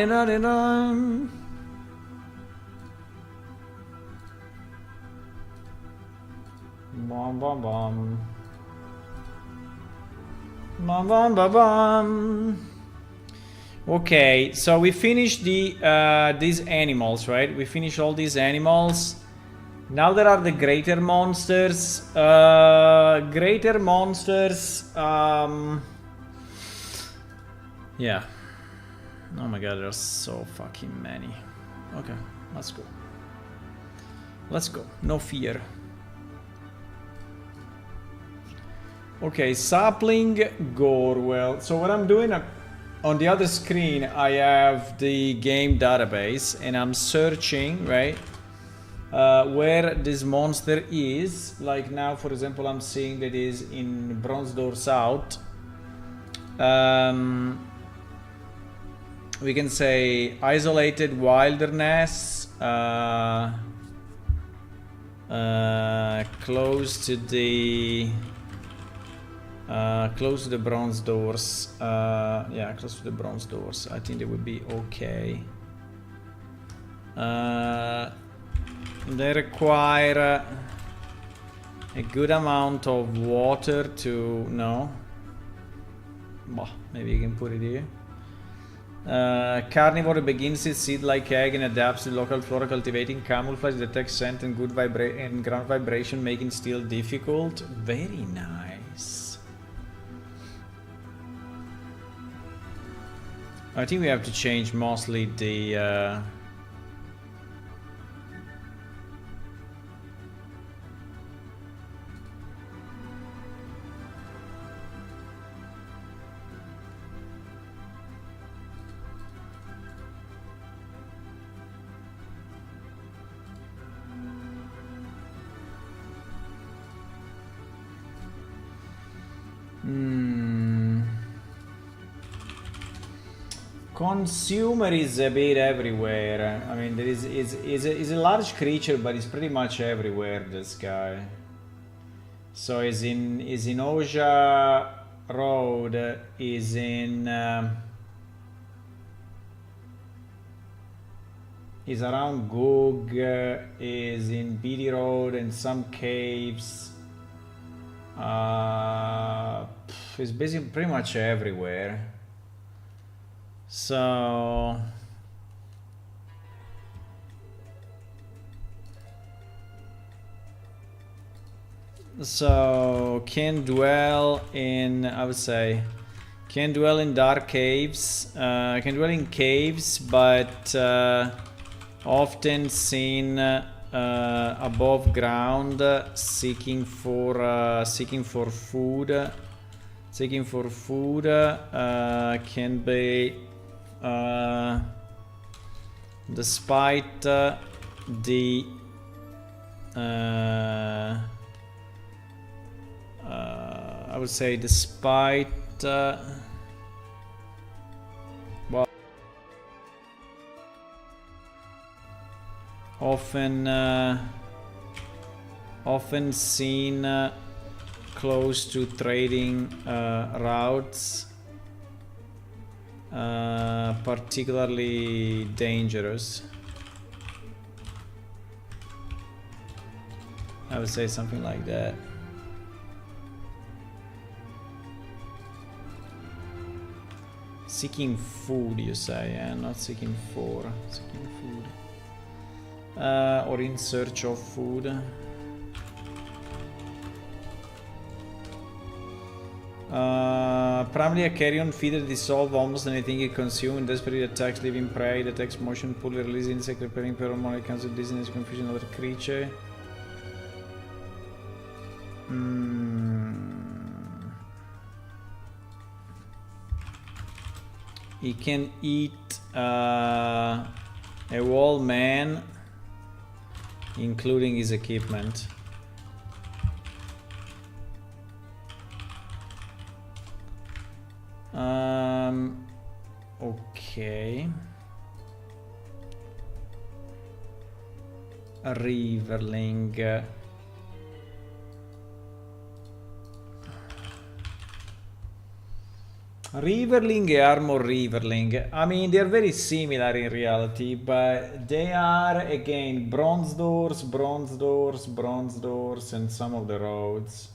na na na. Bum bum bum. Bum bum bum bum. Okay, so we finished the these animals, right? We finished all these animals. Now there are the greater monsters. Greater monsters. Yeah. Oh my god, there's so fucking many. Okay, let's go. Let's go. No fear. Okay, sapling Gorwell. So what I'm doing on the other screen, I have the game database and I'm searching, right, where this monster is. Like now, for example, I'm seeing that it is in Bronze Door South. We can say isolated wilderness, close to the bronze doors. Yeah, close to the bronze doors. I think they would be okay. They require a good amount of water to... No. Bah, maybe you can put it here. Carnivore begins its seed-like egg and adapts to local flora, cultivating camouflage, detects scent and good and ground vibration, making steal difficult. Very nice. I think we have to change mostly the consumer is a bit everywhere. I mean, there is a large creature, but it's pretty much everywhere. This guy. So is in Oja Road. Is in is around Goog. Is in Beatty Road and some caves. It's basically pretty much everywhere. So can dwell in, I would say, can dwell in dark caves, can dwell in caves, but often seen above ground, seeking for food. Can be despite the I would say despite well, often seen close to trading routes, particularly dangerous. I would say something like that. Seeking food, you say, and not seeking for, seeking food. Or in search of food. Primarily a carrion feeder, dissolve almost anything it consumes, desperately attacks living prey, detects motion pool, release insect, repairing pheromone, cancel dizziness, confusion, other creature. He can eat a whole man, including his equipment. Okay. Riverling. Riverling e Armor Riverling. I mean, they're very similar in reality, but they are, again, bronze doors, and some of the roads.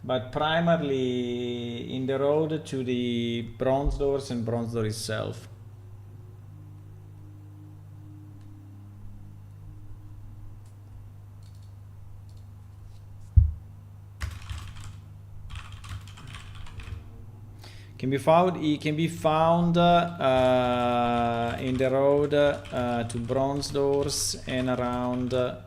But primarily in the road to the bronze doors and bronze door itself. Can be found. It can be found in the road to bronze doors and around the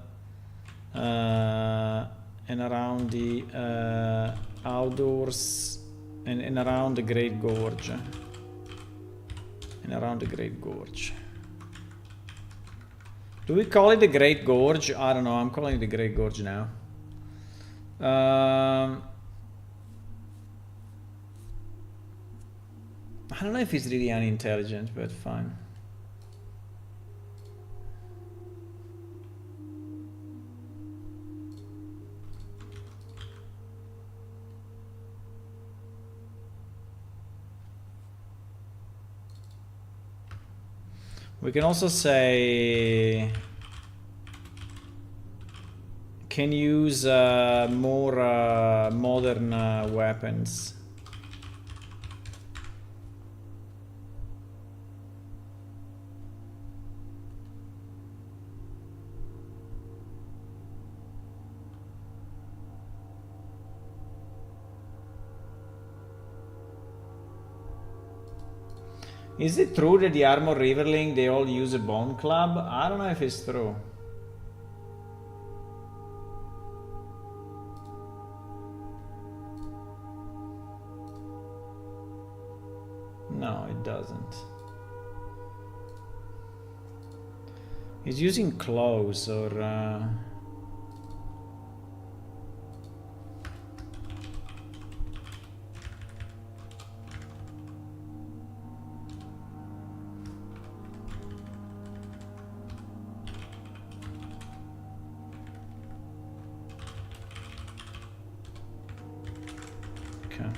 outdoors and around the Great Gorge. Do we call it the Great Gorge? I don't know. I'm calling it the Great Gorge now. I don't know if it's really unintelligent, but fine. We can also say can use more modern weapons. Is it true that the Armor Riverling, they all use a bone club? I don't know if it's true. No, it doesn't. He's using claws or... Okay.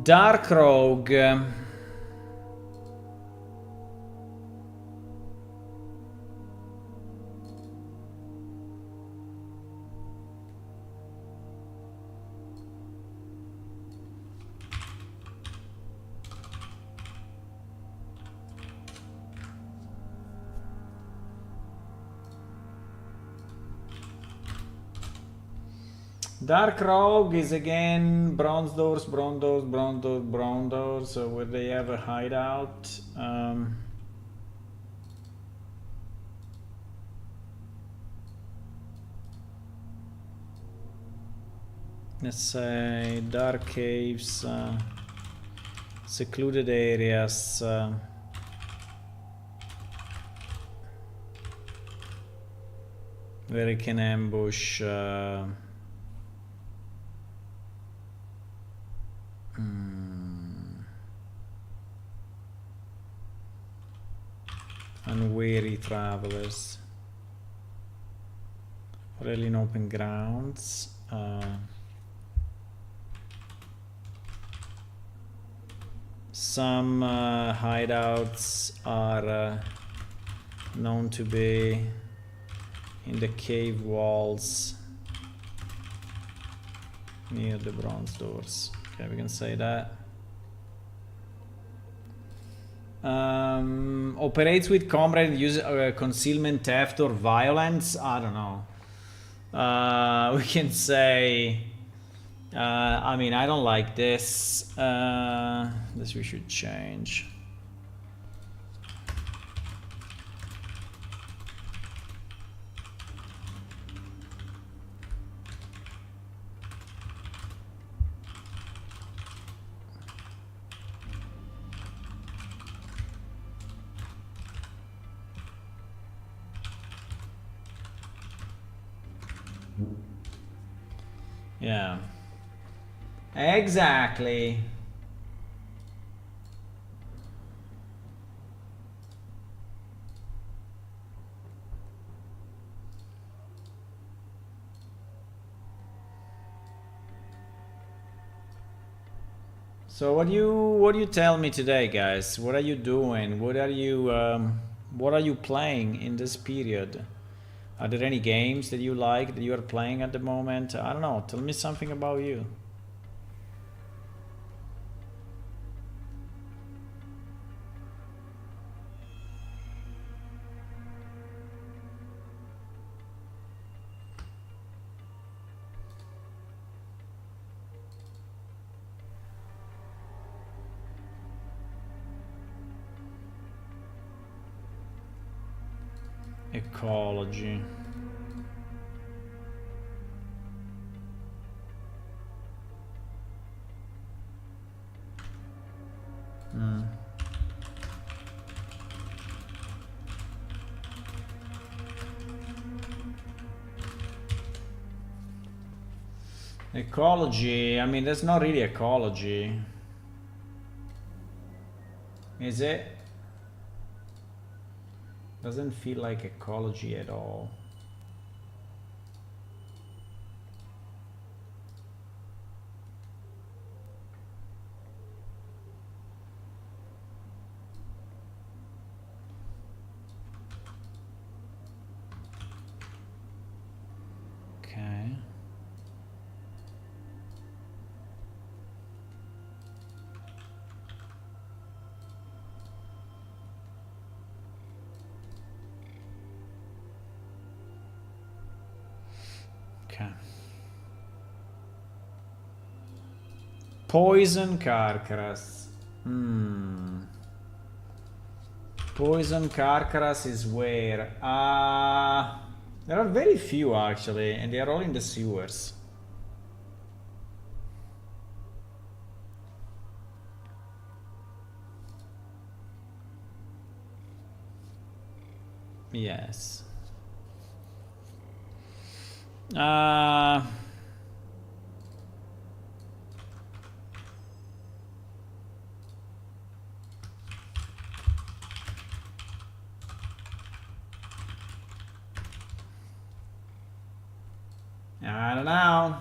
Dark Rogue. Dark Rogue is again bronze doors, bronze doors, bronze doors, bronze doors. So where they have a hideout. Let's say dark caves, secluded areas. Where you can ambush. Unwary travelers. Really in open grounds. Some hideouts are known to be in the cave walls near the bronze doors. Okay, we can say that. Operates with comrade, use concealment, theft, or violence. I don't know. We can say. I mean, I don't like this. This we should change. Yeah. Exactly. So what do you tell me today, guys? What are you doing? What are you playing in this period? Are there any games that you like that you are playing at the moment? I don't know. Tell me something about you. Ecology. Ecology, I mean, that's not really ecology. Is it? Doesn't feel like ecology at all. Okay. Okay. Poison Carcass. Poison Carcass is where? There are very few actually, and they are all in the sewers. Yes. I don't know.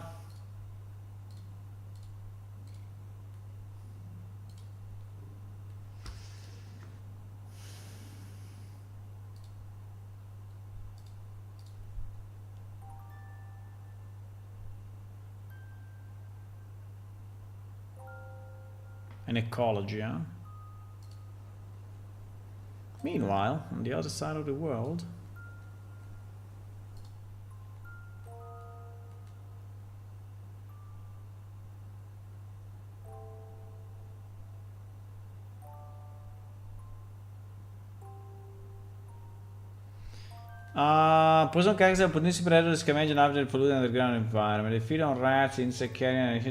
An ecology, huh? Meanwhile, on the other side of the world, poison cactus are potentially predators scavenge and after polluted underground environment. They feed on rats, insect carrying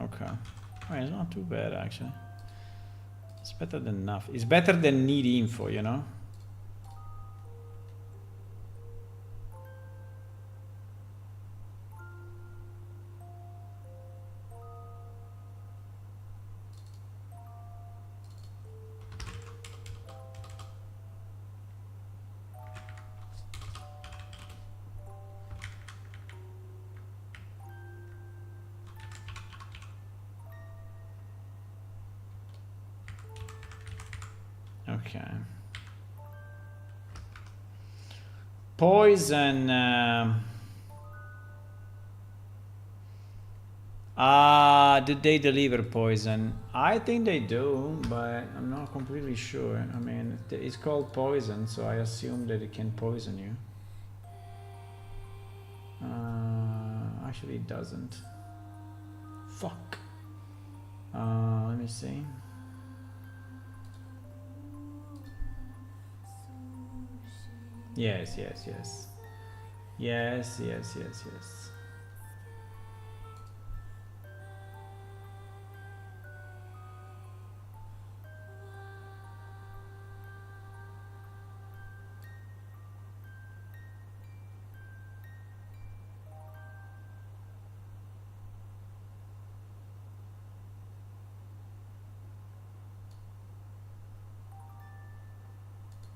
okay. Well, it's not too bad actually. It's better than nothing. It's better than need info, you know? Okay. Poison. Did they deliver poison? I think they do, but I'm not completely sure. I mean, it's called poison, so I assume that it can poison you. Actually, it doesn't. Fuck. Let me see. Yes. Yes.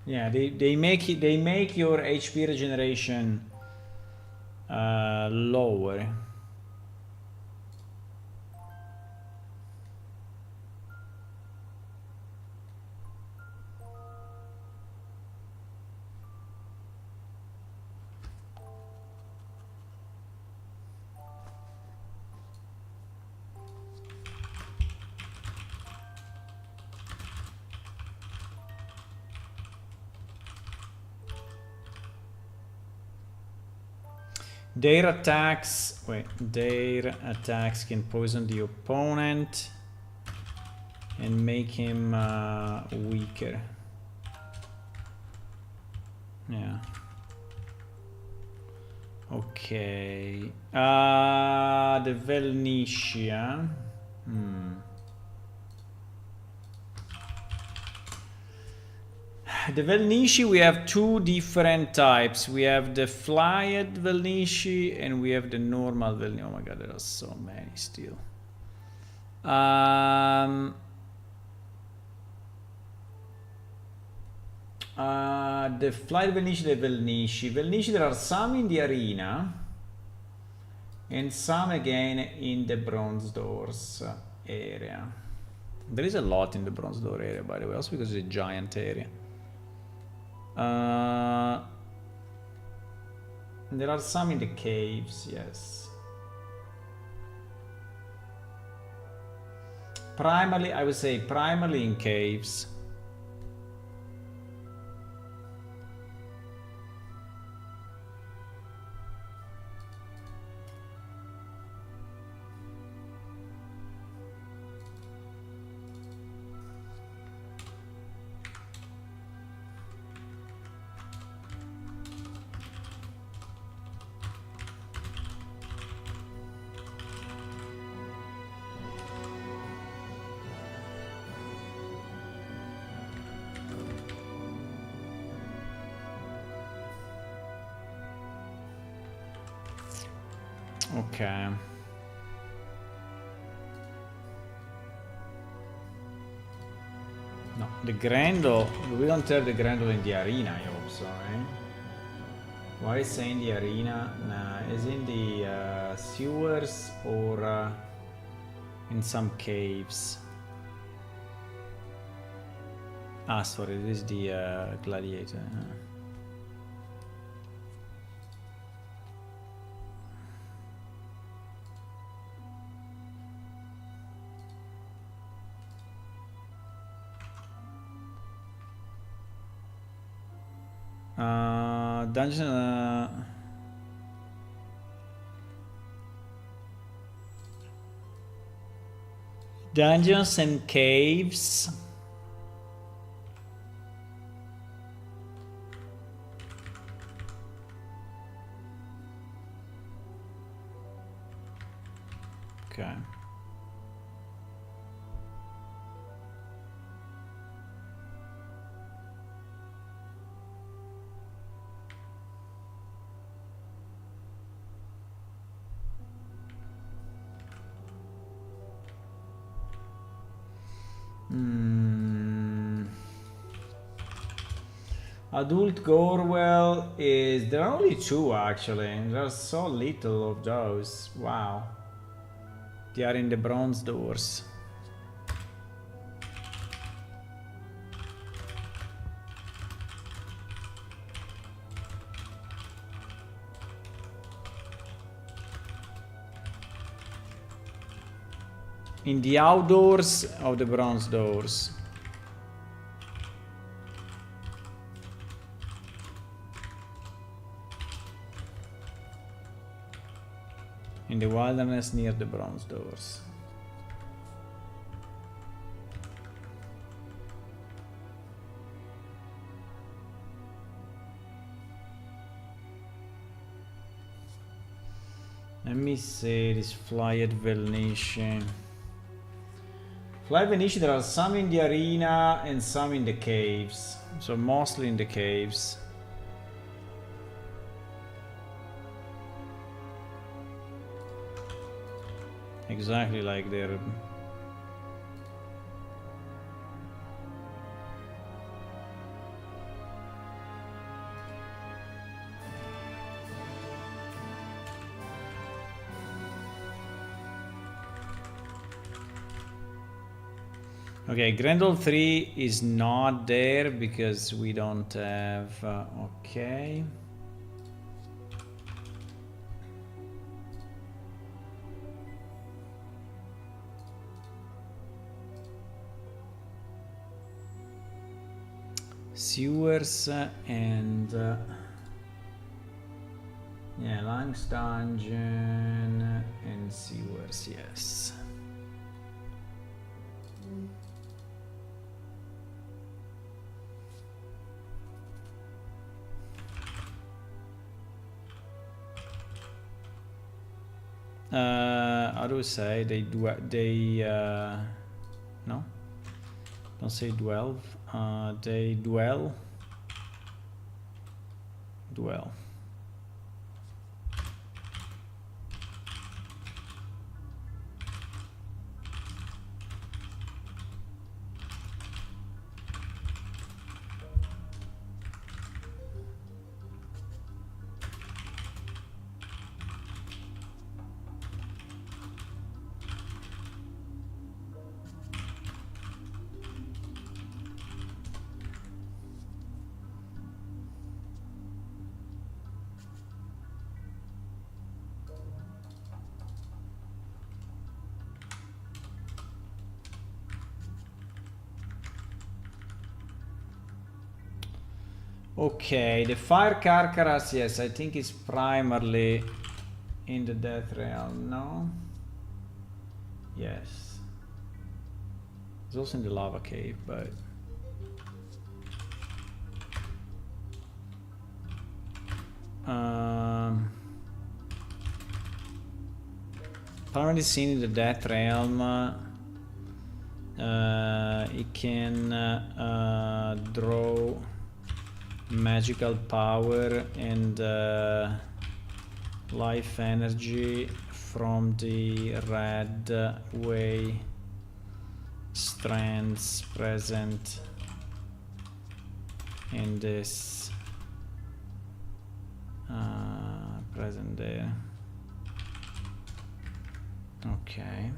Yeah, they make your HP regeneration lower. Their attacks can poison the opponent and make him weaker. Yeah. Okay. The Velnicia. The Velnici, we have two different types. We have the flyed Velnici and we have the normal Velnici. Oh my god, there are so many still. The flyed Velnici, the Velnici. Velnici, there are some in the arena and some again in the bronze doors area. There is a lot in the bronze door area, by the way, also because it's a giant area. There are some in the caves, yes. Primarily, I would say primarily in caves. Okay. No, the Grendel, we don't have the Grendel in the arena, I hope so, eh? Why is it in the arena? Nah, is in the sewers or in some caves? Ah, sorry, this is the gladiator. Dungeon. Dungeons and caves. Okay. Adult Gorwell is... There are only 2 actually. There are so little of those. Wow. They are in the bronze doors. In the outdoors of the bronze doors. In the wilderness near the bronze doors. Let me see this fly at Velnici. Fly at Velnici, there are some in the arena and some in the caves. So mostly in the caves. Exactly like they're... Okay, Grendel 3 is not there because we don't have... okay. Sewers and... yeah, Lang's Dungeon and sewers, yes. How do we say they no, don't say dwell. They dwell. Okay, the fire Carcaras, yes, I think it's primarily in the Death Realm, no? Yes. It's also in the Lava Cave, but... primarily seen in the Death Realm. It can draw magical power and life energy from the red way strands present in this present there. Okay.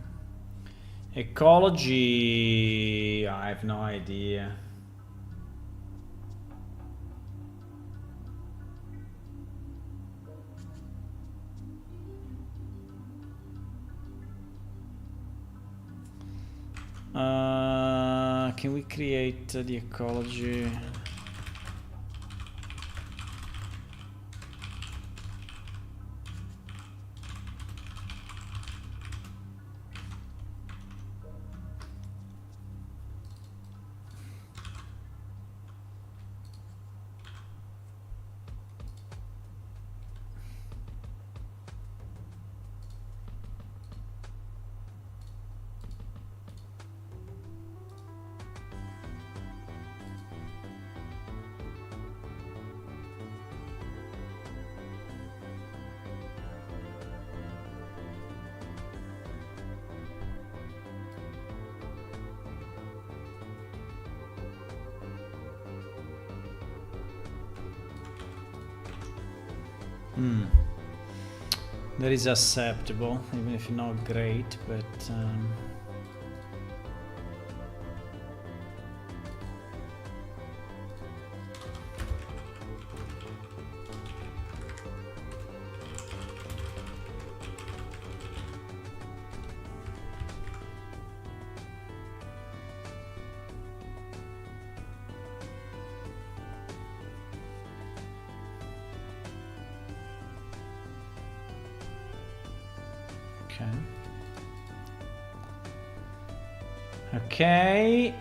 Ecology, I have no idea. Can we create the ecology? That is acceptable, even if not great, but okay.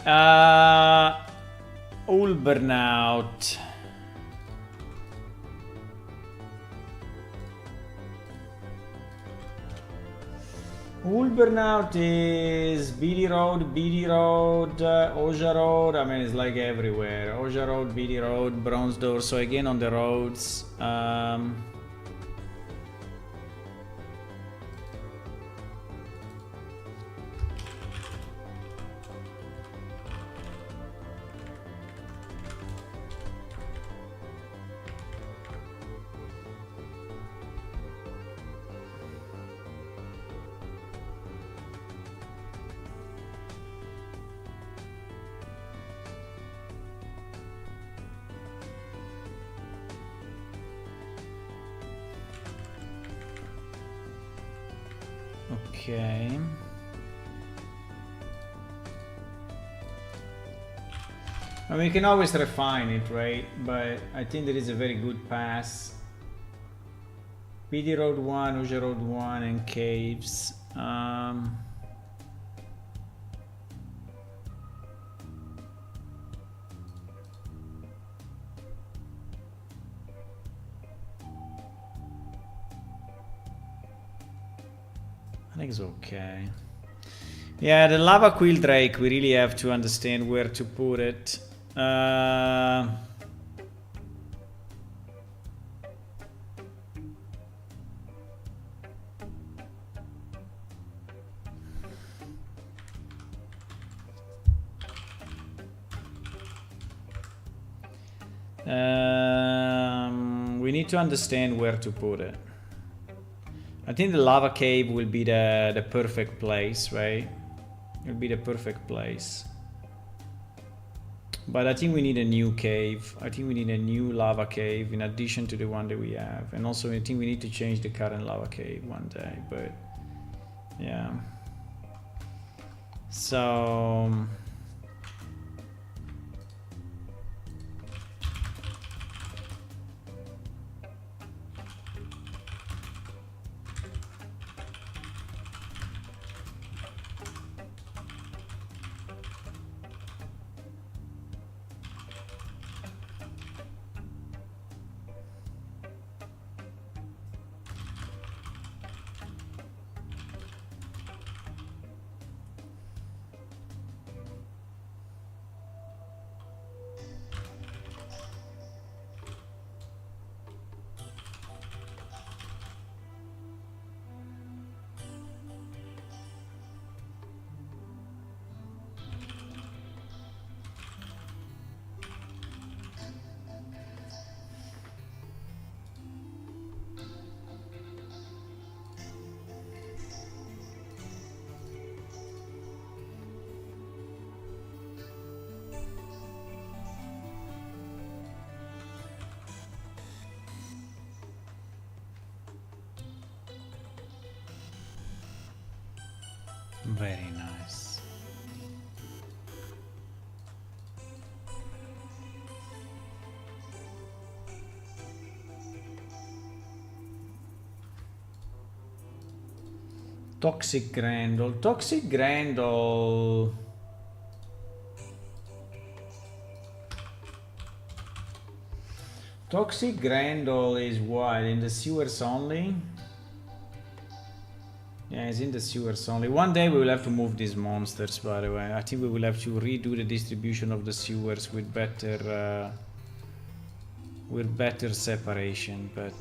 Ulbernaut. Ulbernaut is BD Road, Oja Road. I mean, it's like everywhere. Oja Road, BD Road, Bronze Door. So again on the roads. Okay. I mean, we can always refine it, right? But I think there is a very good pass. PD Road 1, Uja Road 1, and caves. I think it's okay. Yeah, the lava quill drake, we really have to understand where to put it. I we need to understand where to put it. I think the lava cave will be the perfect place, right? It'll be the perfect place. But I think we need a new cave. I think we need a new lava cave in addition to the one that we have. And also I think we need to change the current lava cave one day, but yeah. So Very nice. Toxic Grendel. Toxic Grendel. Toxic Grendel is what? In the sewers only? Yeah, it's in the sewers only. One day we will have to move these monsters, by the way. I think we will have to redo the distribution of the sewers with better separation, but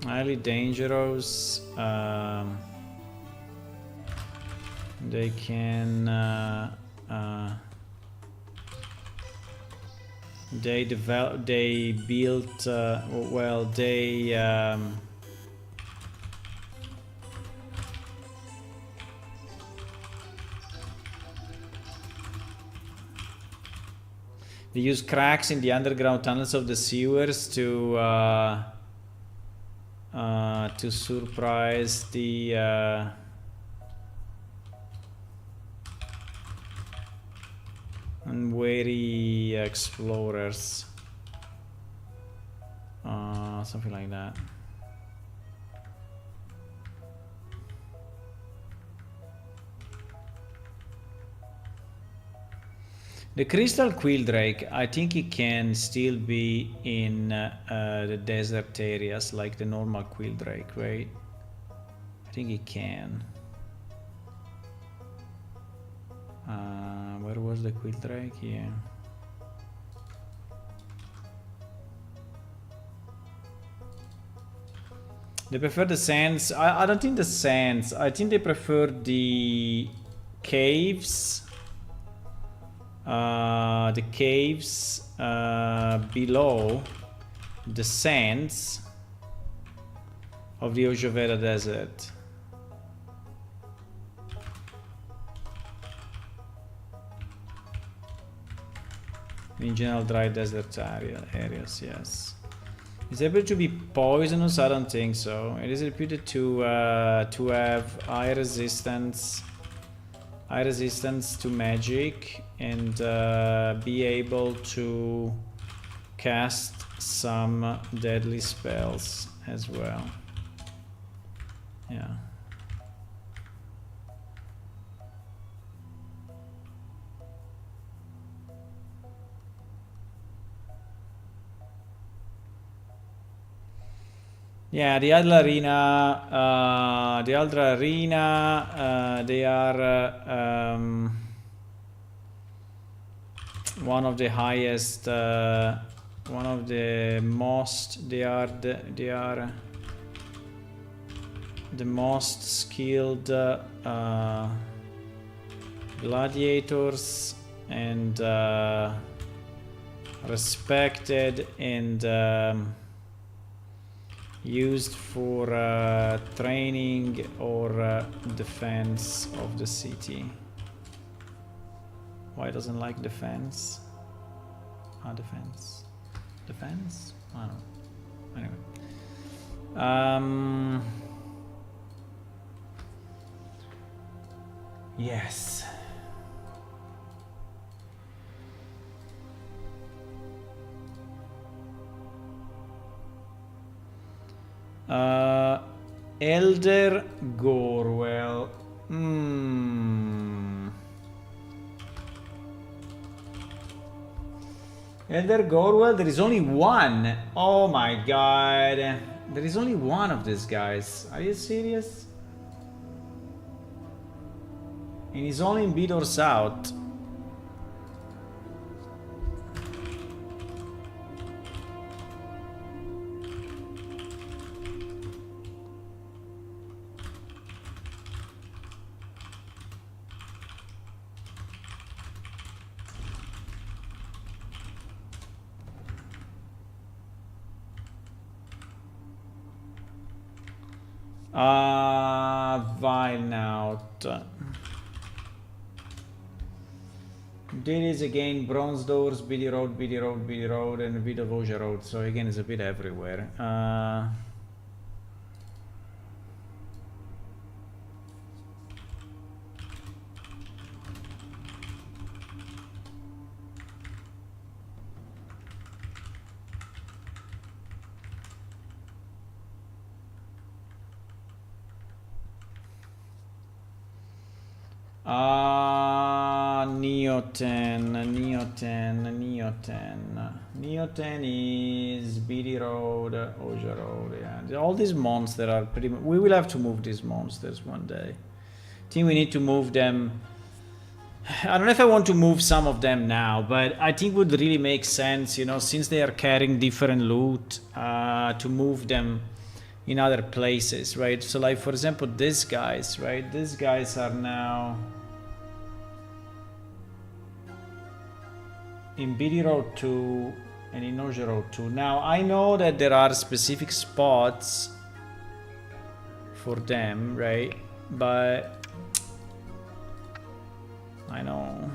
highly dangerous. They can they built well, they use cracks in the underground tunnels of the sewers to surprise the unwary explorers, something like that. The crystal quilldrake, I think it can still be in the desert areas like the normal quilldrake, right? I think it can. Where was the quilldrake? Here. They prefer the sands. I don't think the sands. I think they prefer the caves. The caves below the sands of the Ojovera Desert. In general, dry desert areas, yes. Is it able to be poisonous? I don't think so. It is reputed to have high resistance to magic and be able to cast some deadly spells as well. Yeah. Yeah, the Adler Arena, they are one of the highest, one of the most. They are the most skilled gladiators and respected and used for training or defense of the city. Why doesn't like defense? Defense? I don't know. Anyway. Yes. Elder Gorwell. Elder Gorwell, there is only one. Oh my god. There is only one of these guys. Are you serious? And he's only in Bidor South. Vineout. There is again Bronze Doors, BD Road, and Vidavoja Road. So again, it's a bit everywhere. Neoten is BD Road, Oja Road, yeah. All these monsters are pretty much, we will have to move these monsters one day. I think we need to move them. I don't know if I want to move some of them now, but I think it would really make sense, you know, since they are carrying different loot, to move them in other places, right? So like, for example, these guys, right? These guys are now in BD Road 2 and in Oja Road 2. Now, I know that there are specific spots for them, right? But I know.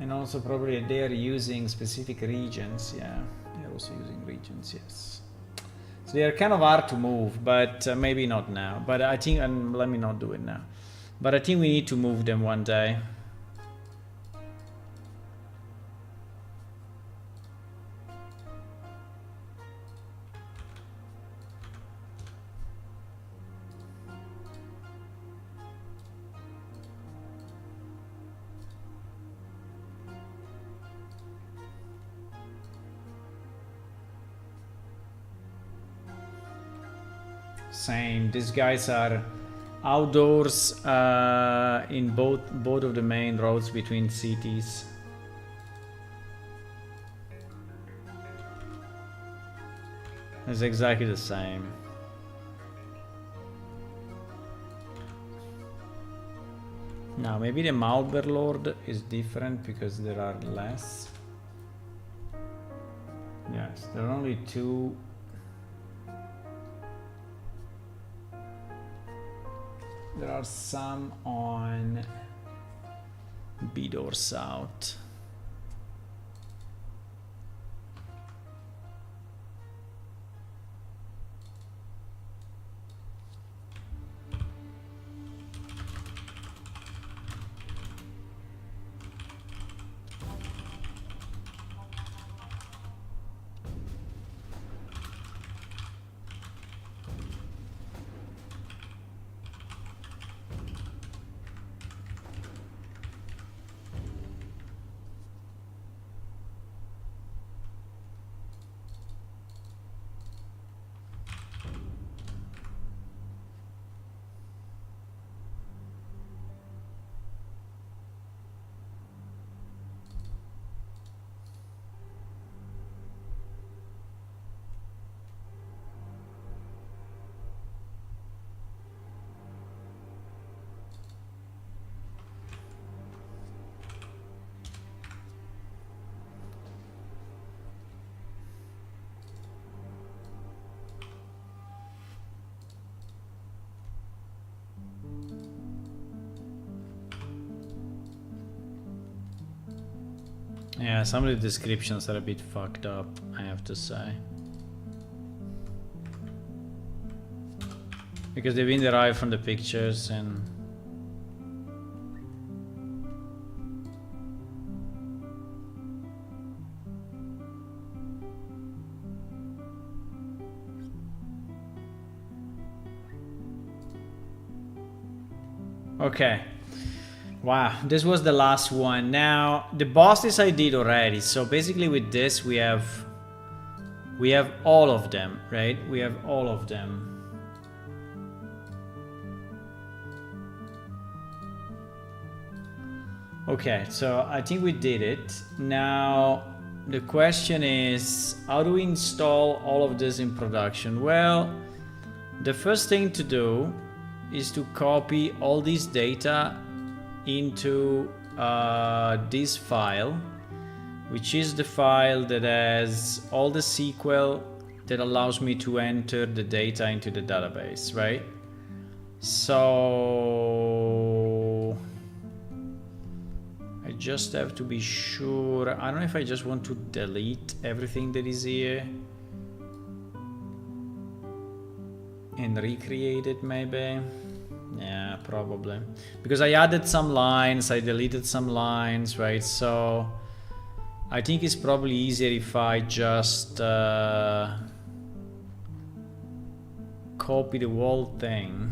And also probably they are using specific regions, yeah. They're also using regions, yes. So they are kind of hard to move, but maybe not now. But I think, and let me not do it now. But I think we need to move them one day. Same. These guys are outdoors in both of the main roads between cities. It's exactly the same. Now maybe the Malber Lord is different because there are less. Yes, there are only 2. There are some on Bidor South. Yeah, some of the descriptions are a bit fucked up, I have to say. Because they've been derived from the pictures and... Okay. Wow, this was the last one. Now, the bosses I did already. So basically with this we have all of them, right? We have all of them. Okay, so I think we did it. Now, the question is, how do we install all of this in production? Well, the first thing to do is to copy all this data into this file, which is the file that has all the SQL that allows me to enter the data into the database, right? So I just have to be sure. I don't know if I just want to delete everything that is here and recreate it maybe. Yeah, probably. Because I added some lines, I deleted some lines, right? So I think it's probably easier if I just copy the whole thing.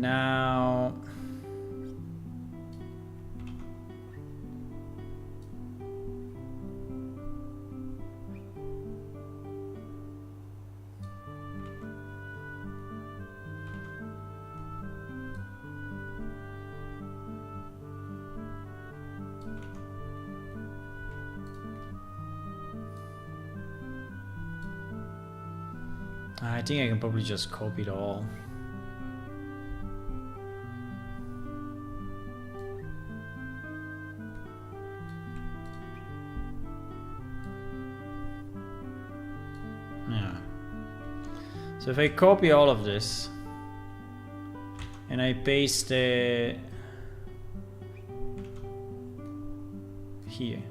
now I think I can probably just copy it all. Yeah. So if I copy all of this and I paste it here.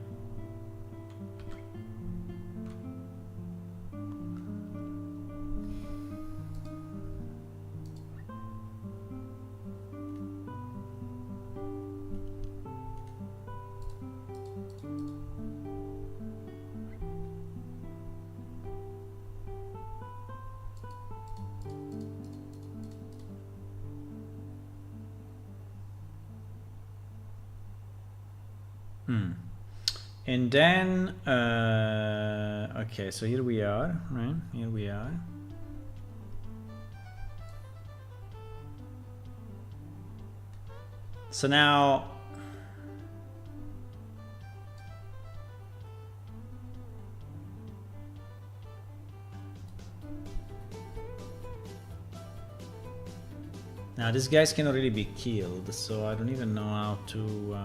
And then, okay, so here we are, right? Here we are. So now, these guys cannot really be killed, so I don't even know how to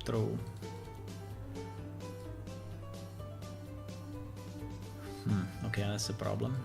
throw. Okay, that's a problem.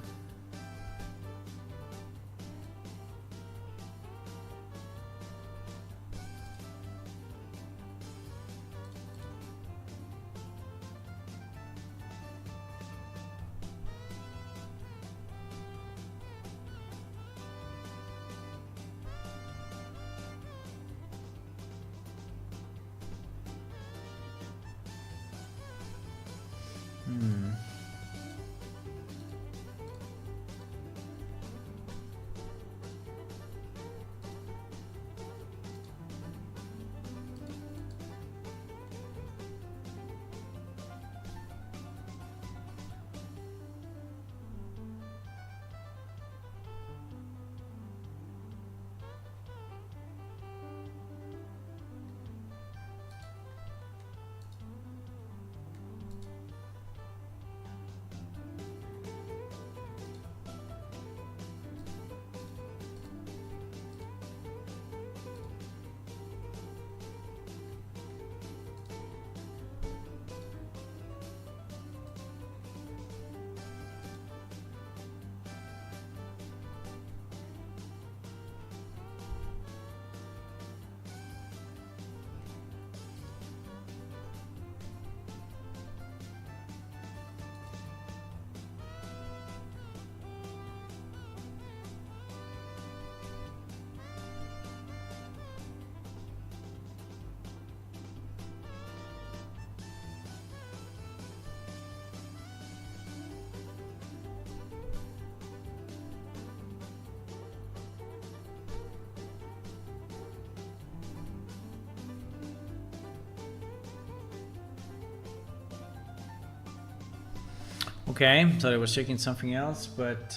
Okay, so I was checking something else, but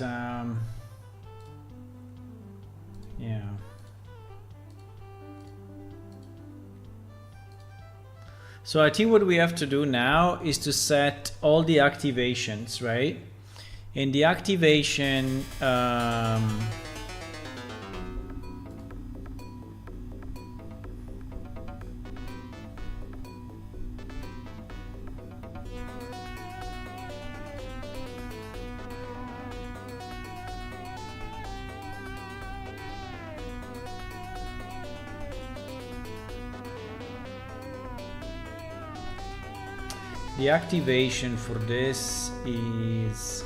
yeah. So I think what we have to do now is to set all the activations, right? In the activation, the activation for this is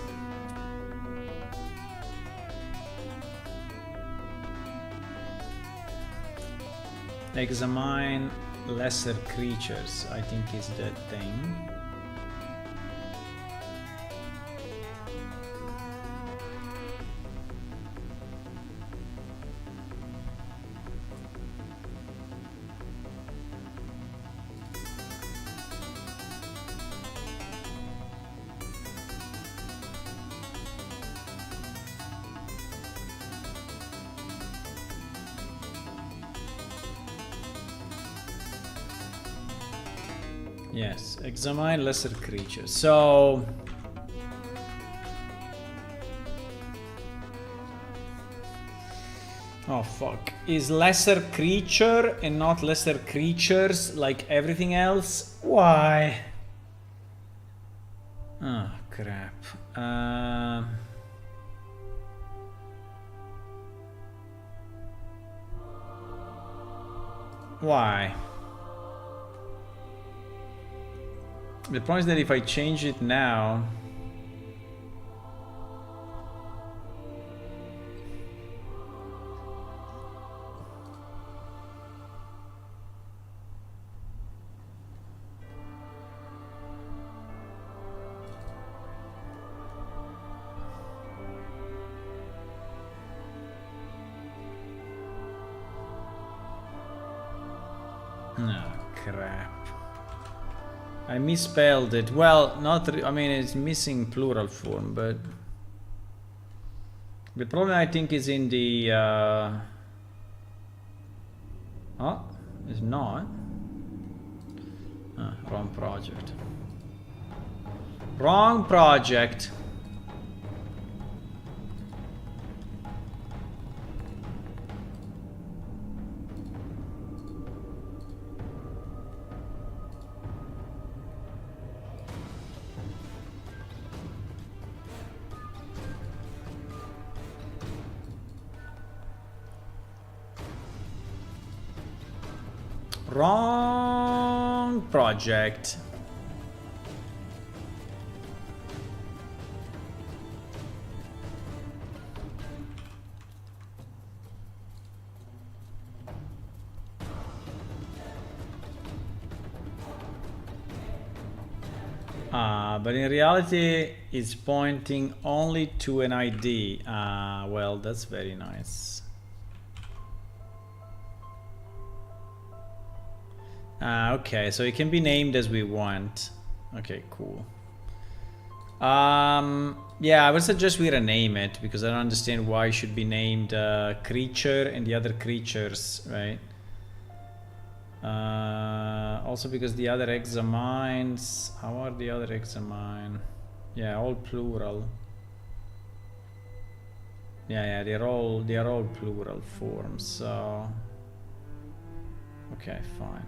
examine lesser creatures, I think is that thing. Yes, examine lesser creature. So oh fuck. Is lesser creature and not lesser creatures like everything else? Why? Oh crap. Why? The problem is that if I change it now, oh crap. I misspelled it. Well, not I mean, it's missing plural form, but the problem I think is in the oh, it's not. Oh, wrong project. Wrong project. Wrong project. But in reality, it's pointing only to an ID. Well, that's very nice. Okay, so it can be named as we want. Okay, cool. Yeah, I would suggest we rename it because I don't understand why it should be named creature and the other creatures, right? Also because the other examines, how are the other examine? Yeah, all plural. Yeah, they're all plural forms. So okay, fine.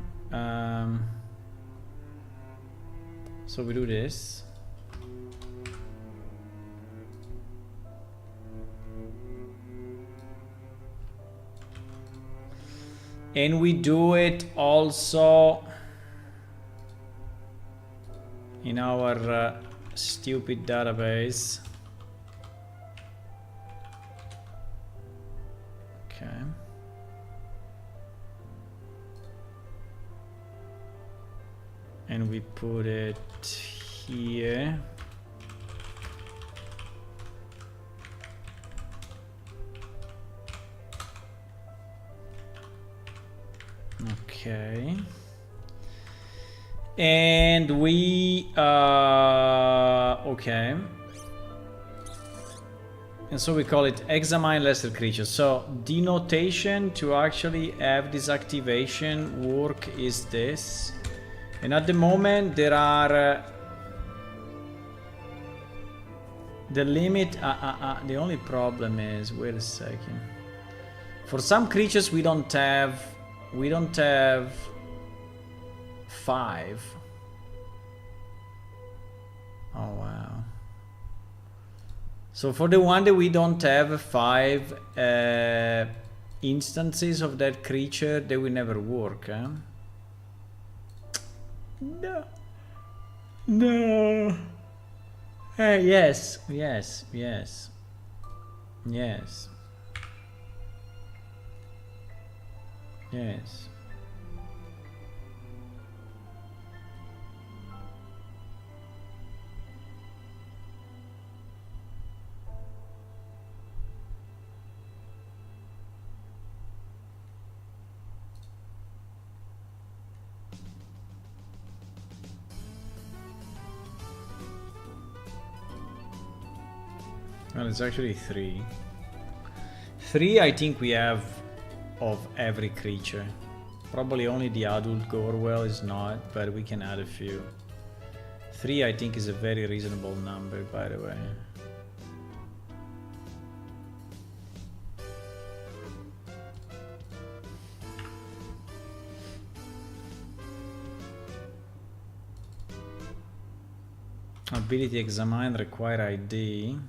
So we do this. And we do it also in our stupid database. Okay. And we put it here. Okay. And we okay. And so we call it examine lesser creatures. So the notation to actually have this activation work is this. And at the moment there are the limit. The only problem is, wait a second. For some creatures we don't have 5. Oh wow. So for the one that we don't have 5 instances of that creature, they will never work, huh? No. No. Yes. Yes. Yes. Yes. Yes. Well, it's actually 3. I think we have of every creature. Probably only the adult Gorwell is not, but we can add a few. 3 I think is a very reasonable number, by the way. Ability examine require ID.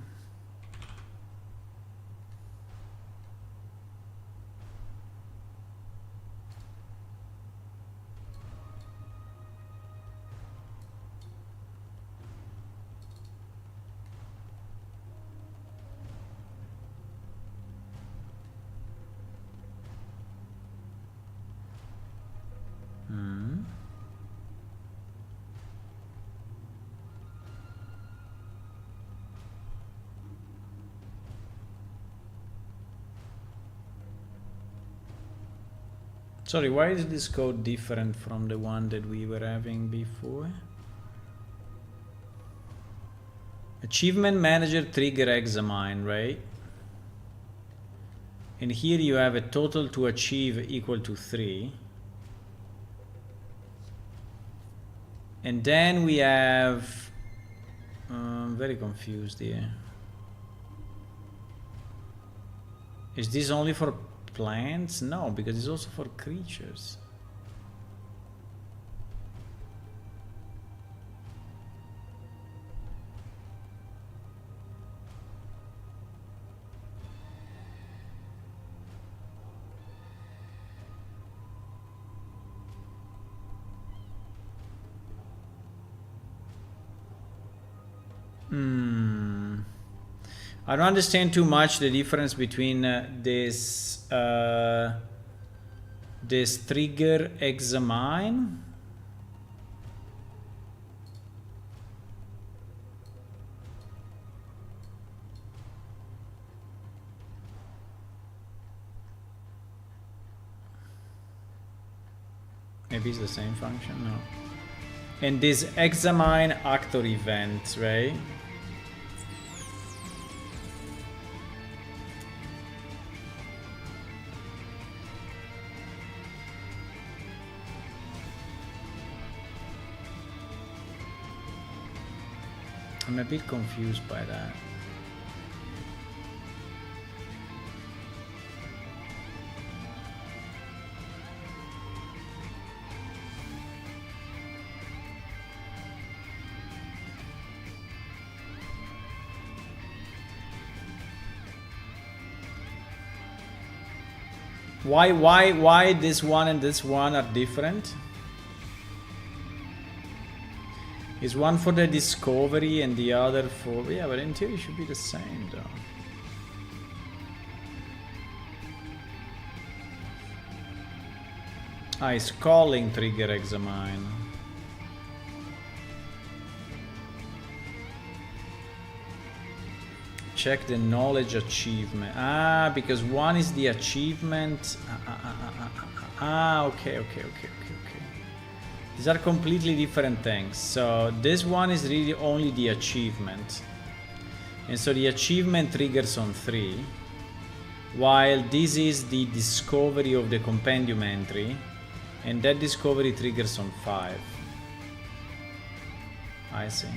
Sorry, why is this code different from the one that we were having before? Achievement manager trigger examine, right? And here you have a total to achieve equal to 3. And then we have... I'm very confused here. Is this only for plants? No, because it's also for creatures. I don't understand too much the difference between this trigger examine. Maybe it's the same function, no. And this examine actor event, right? I'm a bit confused by that. Why this one and this one are different? Is one for the discovery and the other for... Yeah, but in theory it should be the same though. Ah, it's calling trigger examine. Check the knowledge achievement. Ah, because one is the achievement. Okay. These are completely different things. So this one is really only the achievement. And so the achievement triggers on 3. While this is the discovery of the compendium entry. And that discovery triggers on 5. I see.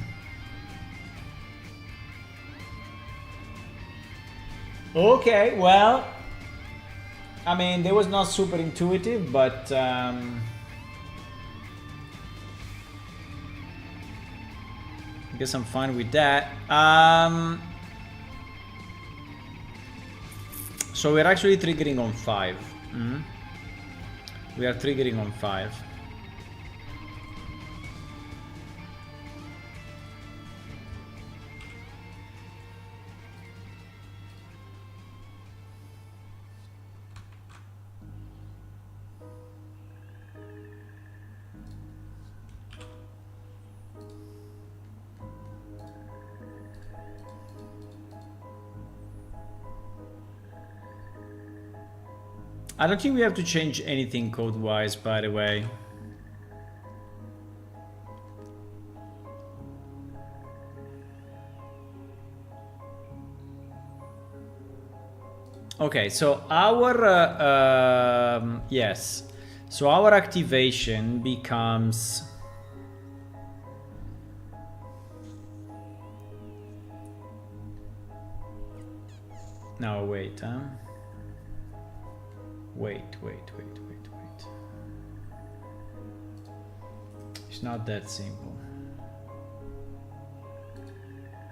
Okay, well, I mean, that was not super intuitive, but I guess I'm fine with that. So we're actually triggering on 5. We are triggering on 5. I don't think we have to change anything code-wise, by the way. Okay, so our yes, So our activation becomes, now wait, wait. It's not that simple,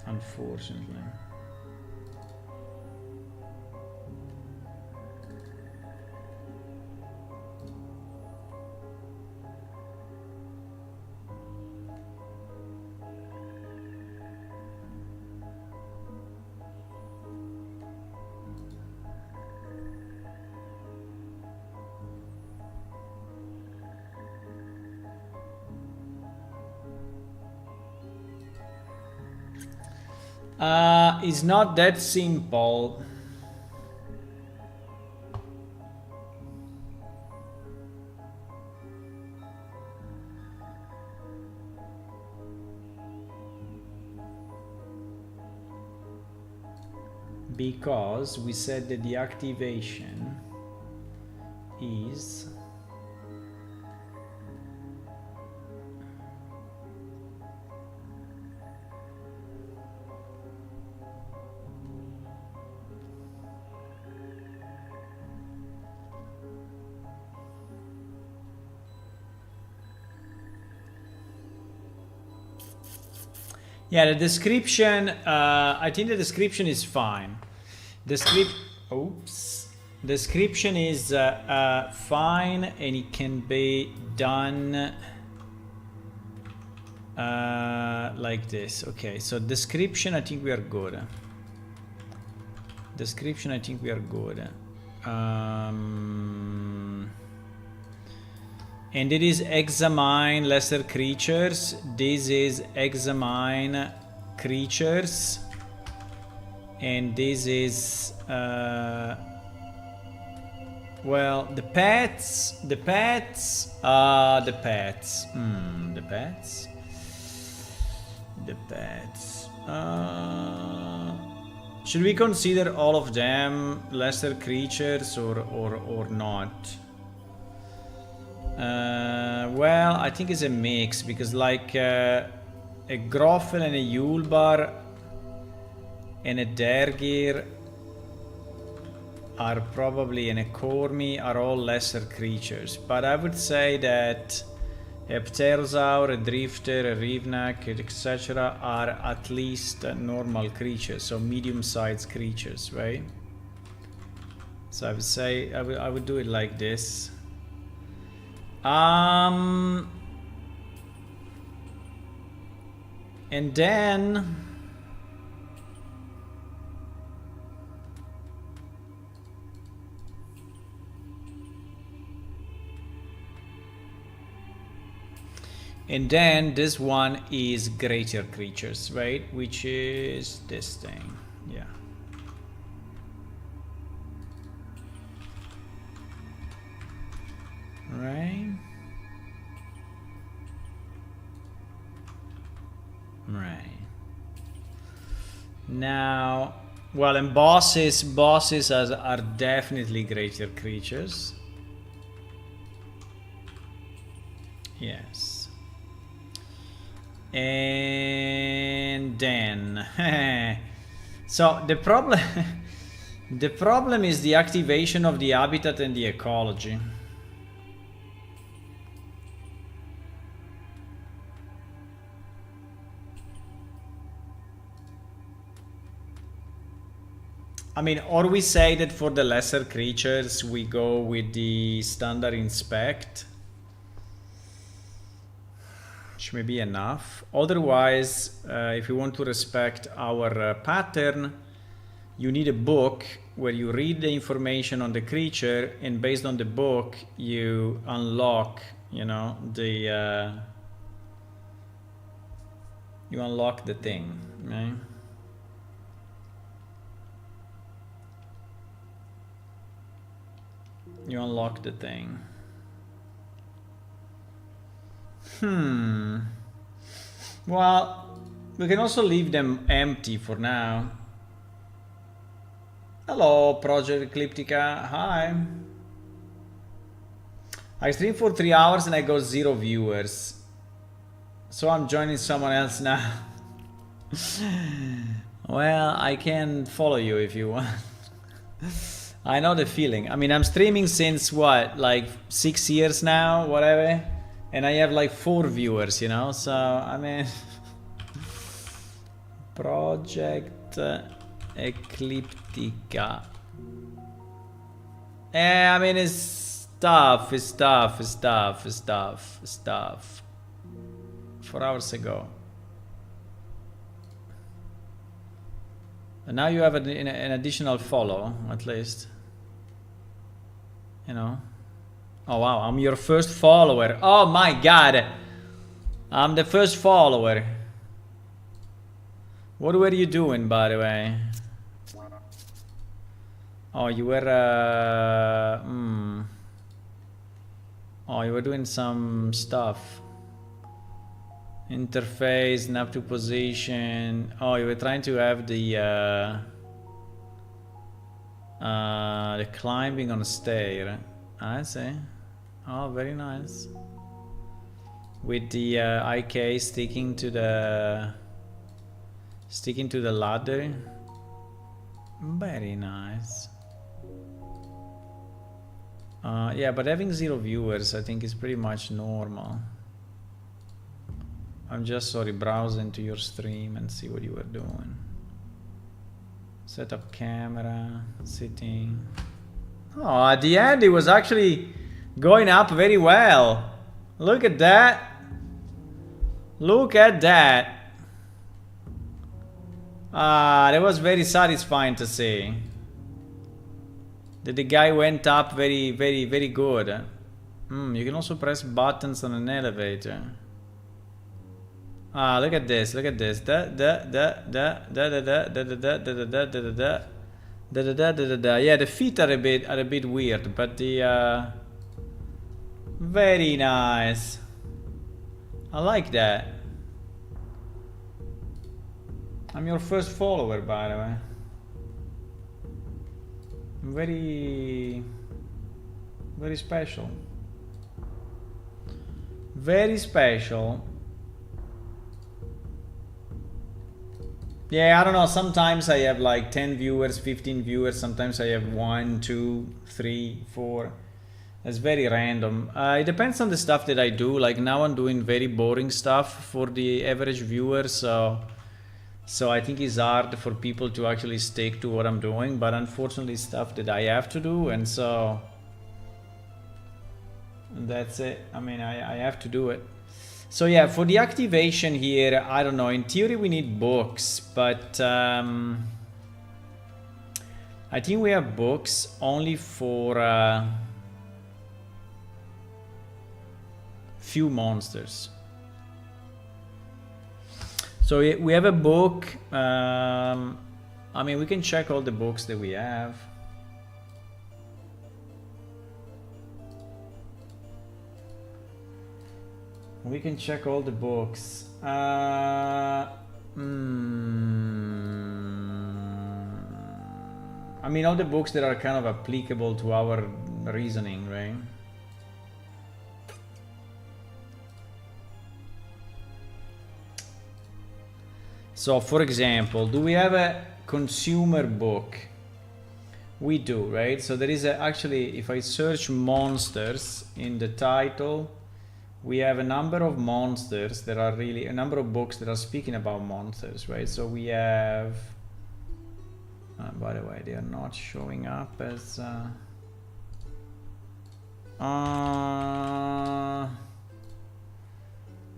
unfortunately. It's not that simple. Because we said that the activation is the description, I think the description is fine. Description is fine, and it can be done like this. Okay, so description, I think we are good. Description, I think we are good. And it is examine lesser creatures. This is examine creatures. And this is, well, the pets. Should we consider all of them lesser creatures or not? Well, I think it's a mix, because like a Groffel and a Yulbar and a Dergir are probably, and a Cormi are all lesser creatures. But I would say that a Pterosaur, a Drifter, a Rivnak, etc. are at least normal creatures, so medium-sized creatures, right? So I would say, I would do it like this. And then this one is greater creatures, right? Which is this thing, yeah. Right. Now, well, and bosses are definitely greater creatures. Yes. And then so the problem is the activation of the habitat and the ecology. I mean, or we say that for the lesser creatures we go with the standard inspect, which may be enough. Otherwise, if you want to respect our pattern, you need a book where you read the information on the creature, and based on the book you unlock, you know, the you unlock the thing, right? You unlock the thing. Well, we can also leave them empty for now. Hello, Project Ecliptica. Hi. I stream for 3 hours and I got 0 viewers. So I'm joining someone else now. Well, I can follow you if you want. I know the feeling. I mean, I'm streaming since what, like 6 years now, whatever. And I have like 4 viewers, you know? So, I mean... Project Ecliptica. I mean, it's stuff. 4 hours ago. And now you have an additional follow, at least. You know? Oh wow, I'm your first follower. Oh my god! I'm the first follower. What were you doing, by the way? Oh, you were... Oh, you were doing some stuff. Interface, nav to position. Oh, you were trying to have the climbing on a stair. I see. Oh, very nice. With the IK sticking to the ladder. Very nice. Yeah, but having 0 viewers, I think, is pretty much normal. I'm just browsing to your stream and see what you were doing. Set up camera, sitting. Oh, at the end it was actually going up very well. Look at that. Look at that. That was very satisfying to see. That the guy went up very good. You can also press buttons on an elevator. Look at this, look at this. Yeah, the feet are a bit weird, but the very nice. I like that. I'm your first follower, by the way. Very special. Very special. Yeah, I don't know, sometimes I have like 10 viewers, 15 viewers, sometimes I have 1, 2, 3, 4. It's very random. It depends on the stuff that I do. Like now I'm doing very boring stuff for the average viewer, so I think it's hard for people to actually stick to what I'm doing, but unfortunately stuff that I have to do, and so that's it. I mean, I have to do it. So yeah, for the activation here, I don't know, in theory we need books, but I think we have books only for few monsters. So we have a book. I mean, we can check all the books that we have. We can check all the books. I mean, all the books that are kind of applicable to our reasoning, right? So, for example, do we have a consumer book? We do, right? So there is actually, if I search monsters in the title, we have a number of monsters that are really, a number of books that are speaking about monsters, right? So we have, by the way, they are not showing up as,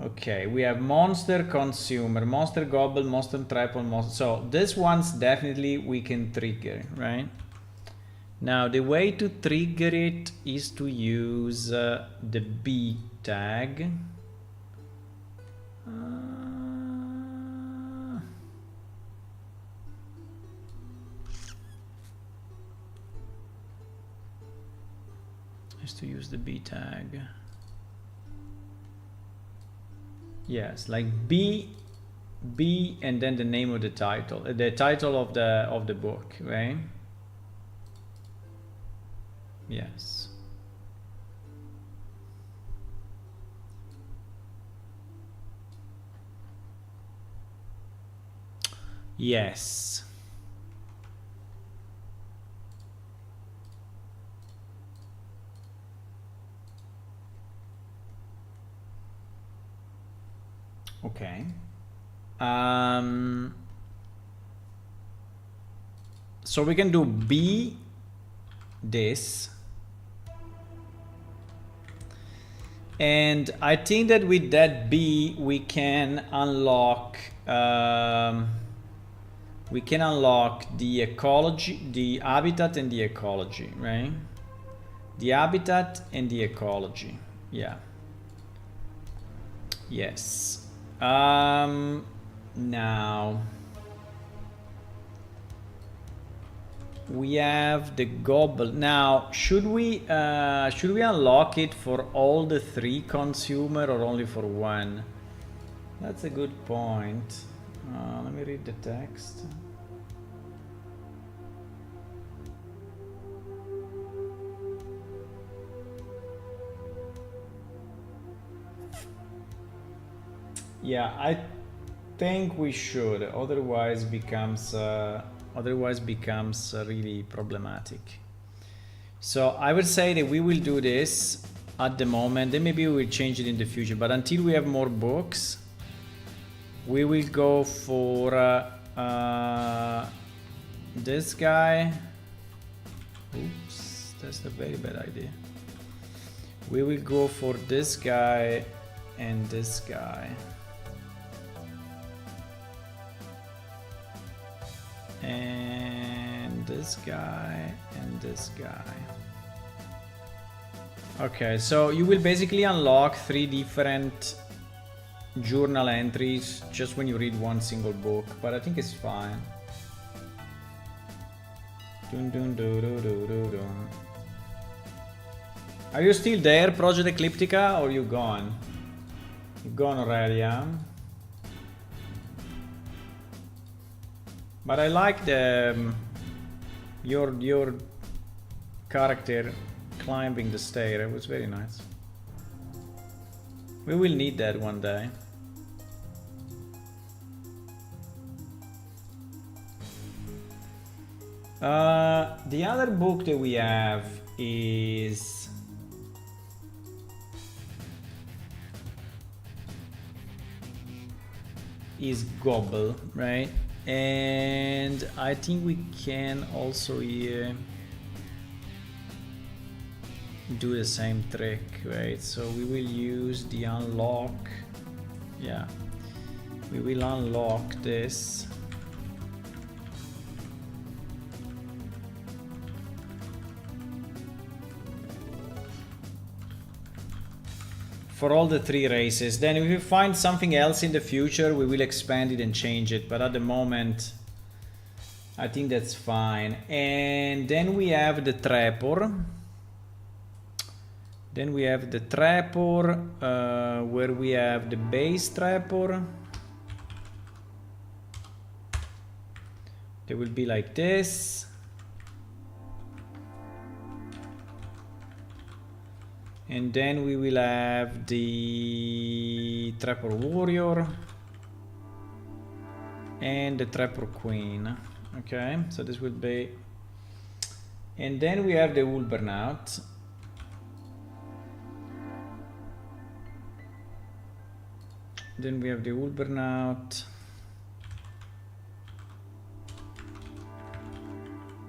okay, we have Monster Consumer, Monster Gobble, Monster Triple, Monster. So this one's definitely we can trigger, right? Now the way to trigger it is to use the B tag. Is to use the B tag. Yes, like B, and then the name of the title of the book, right? Yes. Yes. Okay. So we can do B this. And I think that with that B, we can unlock the ecology, the habitat and the ecology, right? The habitat and the ecology, yeah. Yes. Now we have the gobble. Now, should we unlock it for all the 3 consumer or only for 1? That's a good point. Let me read the text. Yeah, I think we should. Otherwise becomes really problematic. So I would say that we will do this at the moment. Then maybe we will change it in the future. But until we have more books, we will go for this guy. Oops, that's a very bad idea. We will go for this guy and this guy. And this guy and this guy. Okay, so you will basically unlock 3 different journal entries just when you read one single book, but I think it's fine. Dun, dun, dun, dun, dun, dun, dun. Are you still there, Project Ecliptica, or you gone? You gone already, huh? But I like the your character climbing the stair. It was very nice. We will need that one day. The other book that we have is Gobble, right? And I think we can also here do the same trick, right? So we will use the unlock. Yeah, we will unlock this. For all the 3 races. Then if we find something else in the future, we will expand it and change it. But at the moment, I think that's fine. And then we have the Trapor. Then we have the Trapor, where we have the base Trapor. They will be like this. And then we will have the Trapor Warrior and the Trapor Queen. Okay, so this will be. And then we have the Ulbernaut. Then we have the Ulbernaut.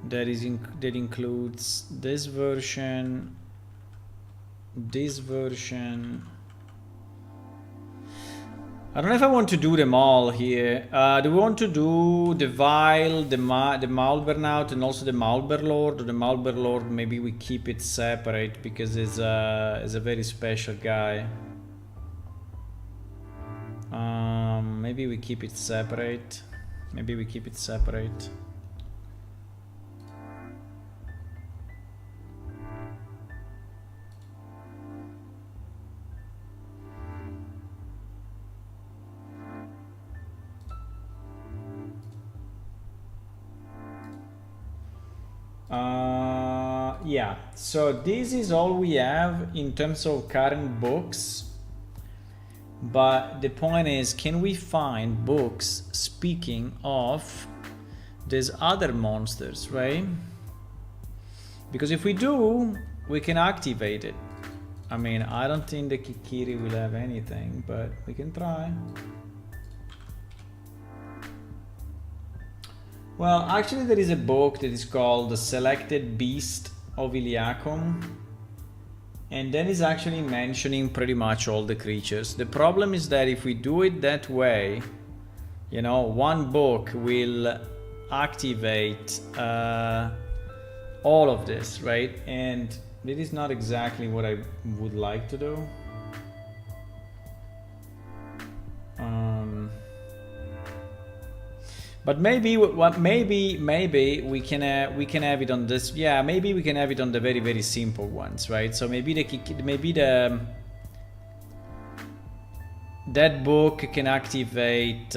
That includes this version. This version. I don't know if I want to do them all here. Do we want to do the Vile, the Malbernaut, and also the Malberlord? Or the Malberlord, maybe we keep it separate because it's a very special guy. Maybe we keep it separate. Maybe we keep it separate. Yeah, so this is all we have in terms of current books. But the point is, can we find books speaking of these other monsters, right? Because if we do, we can activate it. I mean, I don't think the Kikiri will have anything, but we can try. Well, actually there is a book that is called The Selected Beast of Iliacum. And then is actually mentioning pretty much all the creatures. The problem is that if we do it that way, you know, one book will activate all of this, right? And it is not exactly what I would like to do. But maybe maybe we can have it on this. Yeah, maybe we can have it on the very simple ones, right? So maybe that book can activate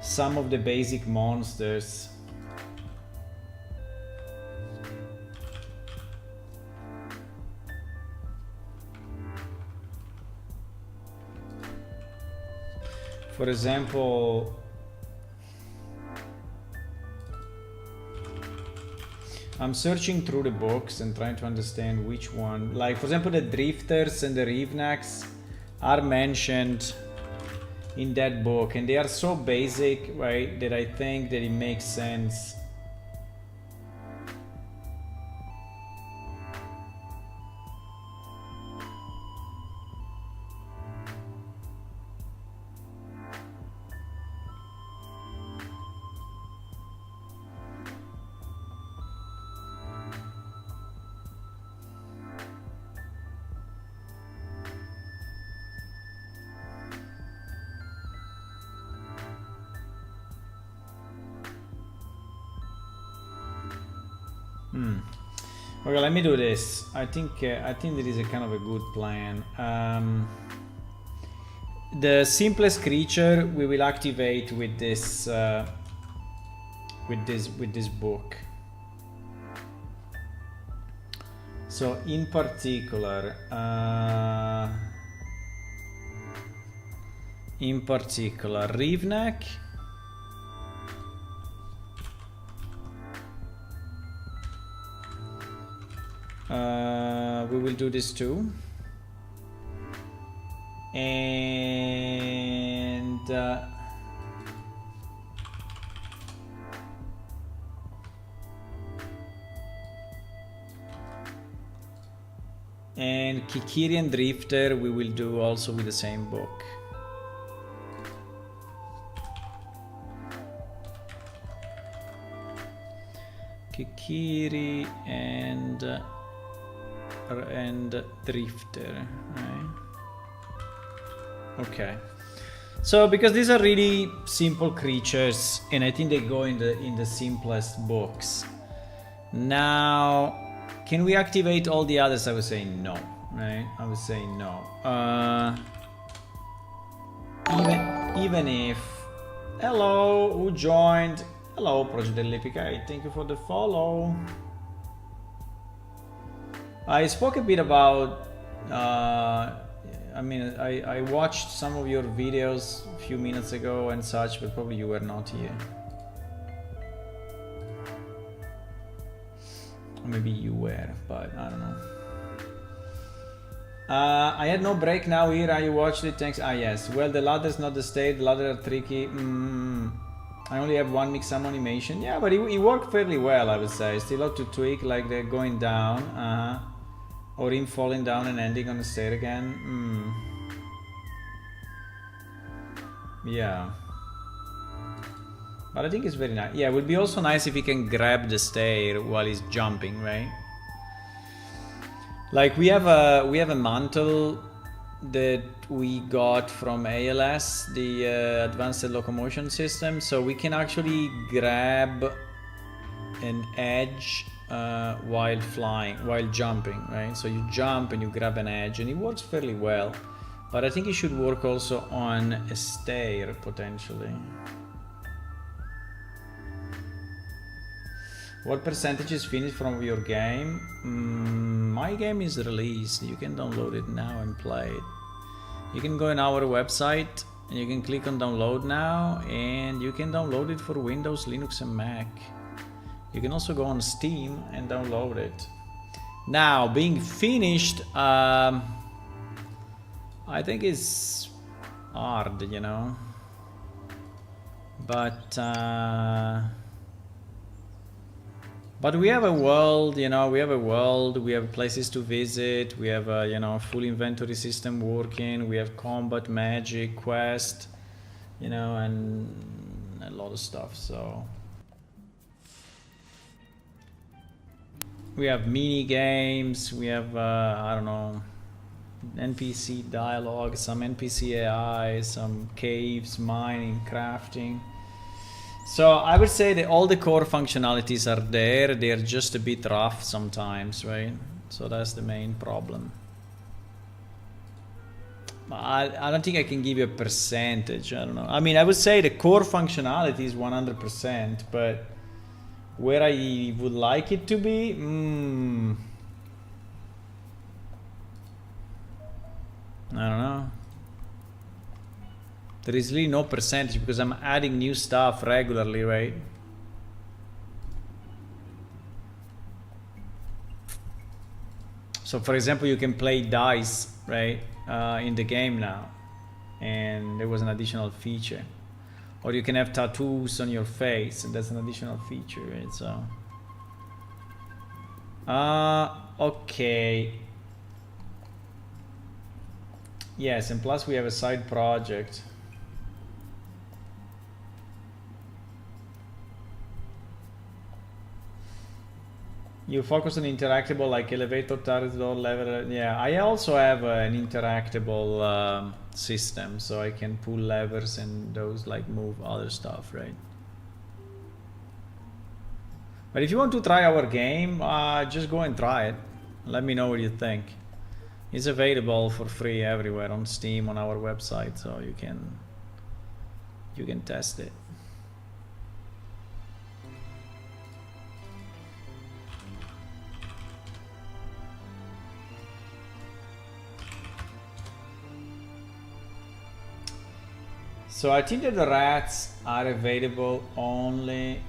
some of the basic monsters. For example, I'm searching through the books and trying to understand which one. Like, for example, the Drifters and the Rivnaks are mentioned in that book, and they are so basic, right, that I think that it makes sense. Okay, let me do this. I think that is a kind of a good plan. The simplest creature we will activate with this book. So in particular, Rivnak. We will do this too, and Kikiri and Drifter we will do also with the same book. Kikiri and Drifter, right? Okay, so because these are really simple creatures and I think they go in the simplest books. Now, can we activate all the others? I would say no, right? I would say no. Even if, hello, who joined? Hello, Project dell'Epica, thank you for the follow. I spoke a bit about, I mean, I watched some of your videos a few minutes ago and such, but probably you were not here. Or maybe you were, but I don't know. I had no break now here, you watched it, thanks. Ah yes, well the ladder's not the state, the ladder are tricky. I only have one mix some animation. Yeah, but it worked fairly well, I would say. Still have to tweak, like they're going down, or him falling down and ending on the stair again. Yeah. But I think it's very nice. Yeah, it would be also nice if he can grab the stair while he's jumping, right? Like we have a mantle that we got from ALS, the Advanced Locomotion System, so we can actually grab an edge while jumping, right? So you jump and you grab an edge, and it works fairly well. But I think it should work also on a stair potentially. What percentage is finished from your game? My game is released. You can download it now and play it. You can go on our website and you can click on download now, and you can download it for Windows, Linux and Mac. You can also go on Steam and download it. Now, being finished, I think it's hard, you know. But we have a world, you know, we have places to visit, we have a, you know, full inventory system working, we have combat, magic, quest, you know, and a lot of stuff, so. We have mini games, we have, I don't know, NPC dialogue, some NPC AI, some caves, mining, crafting. So I would say that all the core functionalities are there. They're just a bit rough sometimes, right? So that's the main problem. I don't think I can give you a percentage. I don't know. I mean, I would say the core functionality is 100%, but where I would like it to be, I don't know. There is really no percentage because I'm adding new stuff regularly, right? So for example, you can play dice, right, in the game now, and there was an additional feature. Or you can have tattoos on your face, and that's an additional feature, right? So, okay. Yes, and plus we have a side project. You focus on interactable like elevator, turret, door, lever. Yeah, I also have an interactable system, so I can pull levers and those like move other stuff, right? But if you want to try our game, just go and try it. Let me know what you think. It's available for free everywhere on Steam, on our website, so you can test it. So I think that the rats are available only.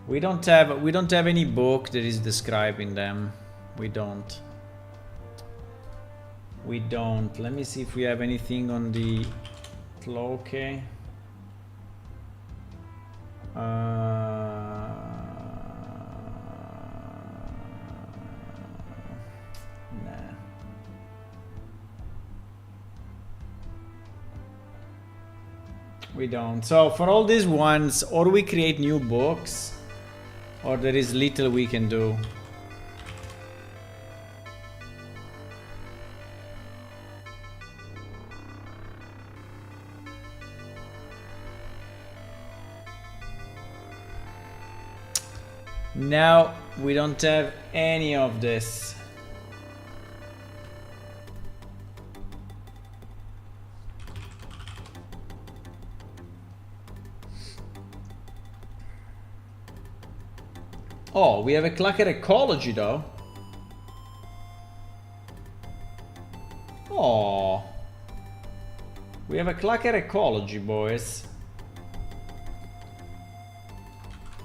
We don't have any book that is describing them. We don't. Let me see if we have anything on the Tloke. Nah. We don't. So for all these ones, or we create new books, or there is little we can do. Now we don't have any of this. Oh, we have a Clacker ecology though. Oh, we have a Clacker ecology, boys.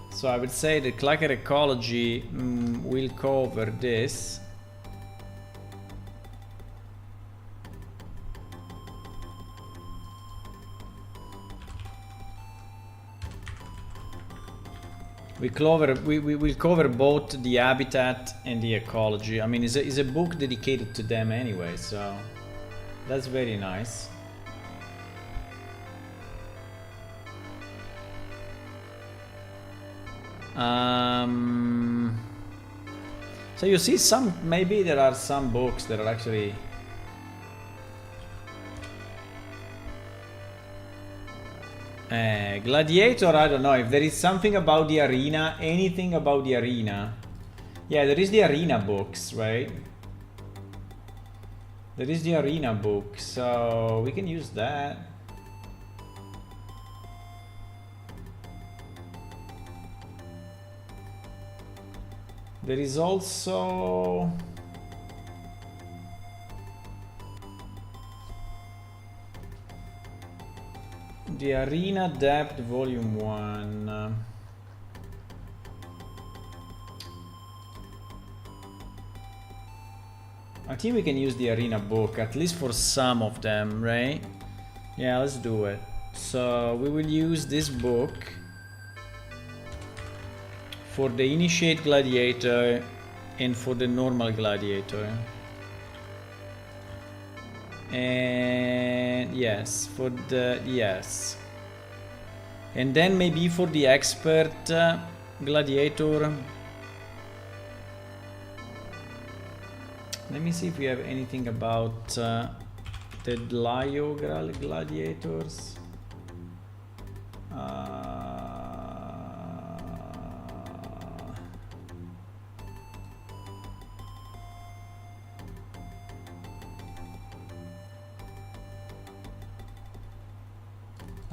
So I would say the Clacker ecology will cover this. We will cover both the habitat and the ecology. I mean, it's a book dedicated to them anyway, so that's very nice. So you see maybe there are some books that are actually Gladiator, I don't know. If there is something about the arena, anything about the arena. Yeah, there is the arena books, right? There is the arena book, so we can use that. There is also... the Arena Depth Volume 1. I think we can use the Arena book, at least for some of them, right? Yeah, let's do it. So we will use this book for the Initiate Gladiator and for the Normal Gladiator. And yes, for the, yes. And then maybe for the Expert Gladiator. Let me see if we have anything about the Lio Gladiators.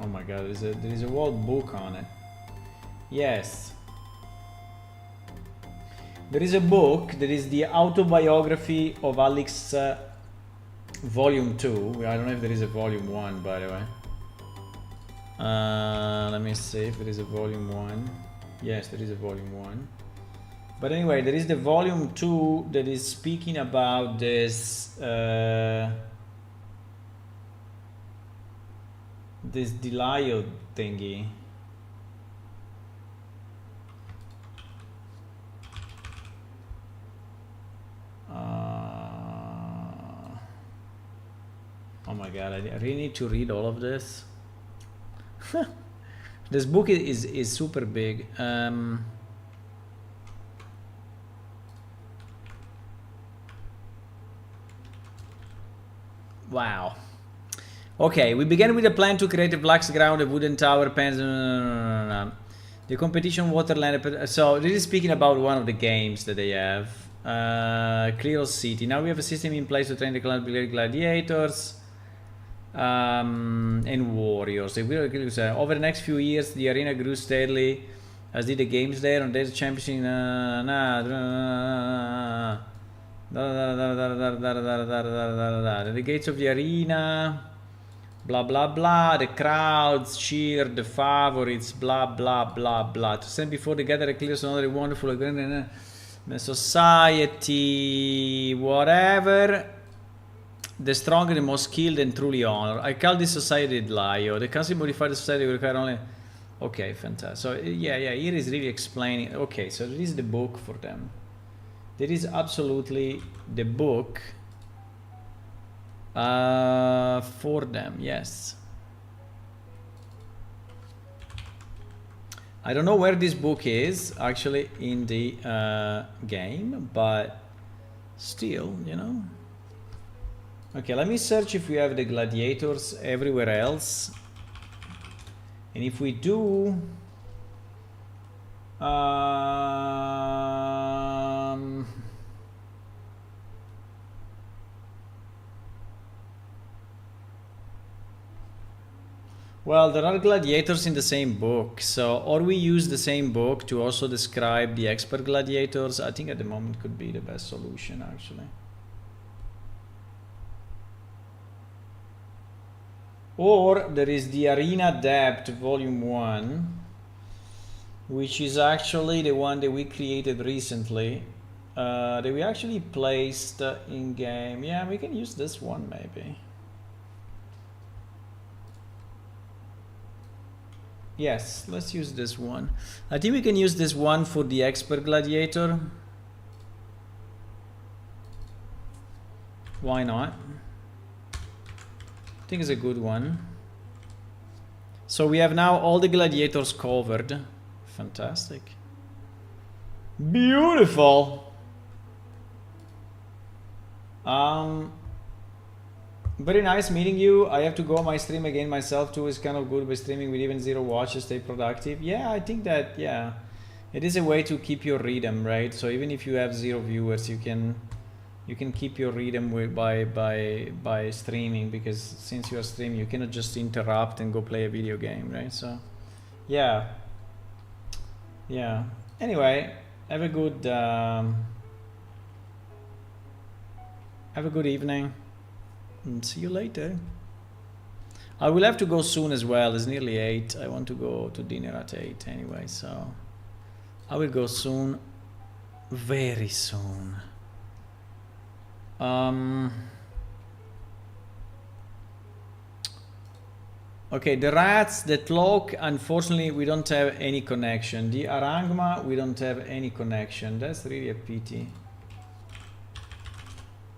Oh my god, there is a whole book on it. Yes. There is a book, there is the Autobiography of Alex Volume 2. I don't know if there is a Volume 1, by the way. Let me see if there is a Volume 1. Yes, there is a Volume 1. But anyway, there is the Volume 2 that is speaking about this this Delio thingy. Oh my god, I really need to read all of this. This book is super big. Wow. Okay, we began with a plan to create a black ground, a wooden tower, pens. The competition Waterland. So this is speaking about one of the games that they have. Clear City. Now we have a system in place to train the gladiators and warriors. Over the next few years, the arena grew steadily, as did the games there. On there's championship. The gates of the arena. Blah blah blah. The crowds cheered the favorites. Blah blah blah blah. To stand before the gathering clears another wonderful society. Whatever. The stronger, the most skilled, and truly honored. I call this society Lio. The council modified the society will require only. Okay, fantastic. So yeah, here is really explaining. Okay, so this is the book for them. There is absolutely the book for them. Yes. I don't know where this book is actually in the game, but still, you know. Okay, let me search if we have the gladiators everywhere else. And if we do, well, there are gladiators in the same book, so or we use the same book to also describe the expert gladiators. I think at the moment could be the best solution actually. Or there is the Arena Depth Volume 1, which is actually the one that we created recently, that we actually placed in game. Yeah, we can use this one maybe. Yes, let's use this one. I think we can use this one for the expert gladiator. Why not? I think it's a good one. So we have now all the gladiators covered. Fantastic. Beautiful. Very nice meeting you. I have to go my stream again myself too. It's kind of good by streaming with even 0 watches, stay productive. Yeah, I think that, yeah, it is a way to keep your rhythm, right? So even if you have 0 viewers, you can keep your rhythm by streaming, because since you are streaming, you cannot just interrupt and go play a video game, right? So yeah, yeah. Anyway, have a good evening and see you later. I will have to go soon as well. It's nearly 8. I want to go to dinner at 8 anyway, so I will go soon, very soon. Okay, the rats, the cloak, unfortunately we don't have any connection. The arangma, we don't have any connection. That's really a pity.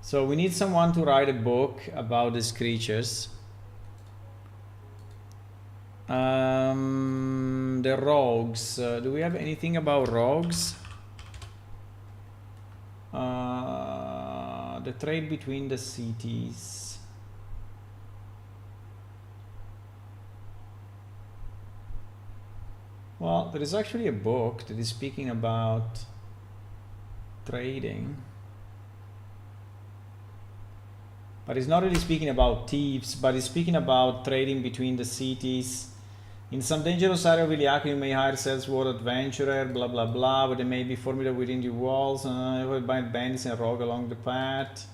So we need someone to write a book about these creatures. The rogues, do we have anything about rogues? The trade between the cities. Well, there is actually a book that is speaking about trading, but it's not really speaking about thieves, but it's speaking about trading between the cities. In some dangerous area of Iliaco, you may hire salesward adventurer, blah blah blah, but they may be formidable within the walls. You will bind bandits and rogue along the path.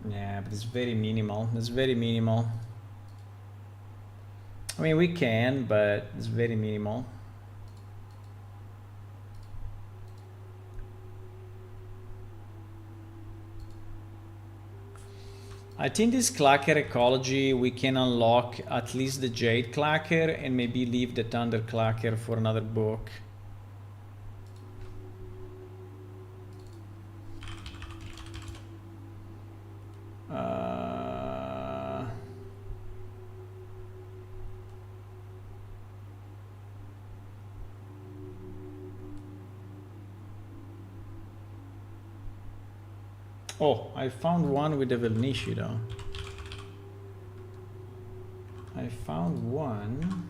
Yeah, but it's very minimal. It's very minimal. I mean, we can, but it's very minimal. I think this clacker ecology, we can unlock at least the jade clacker and maybe leave the thunder clacker for another book. Oh, I found one with the Velnici though. I found one.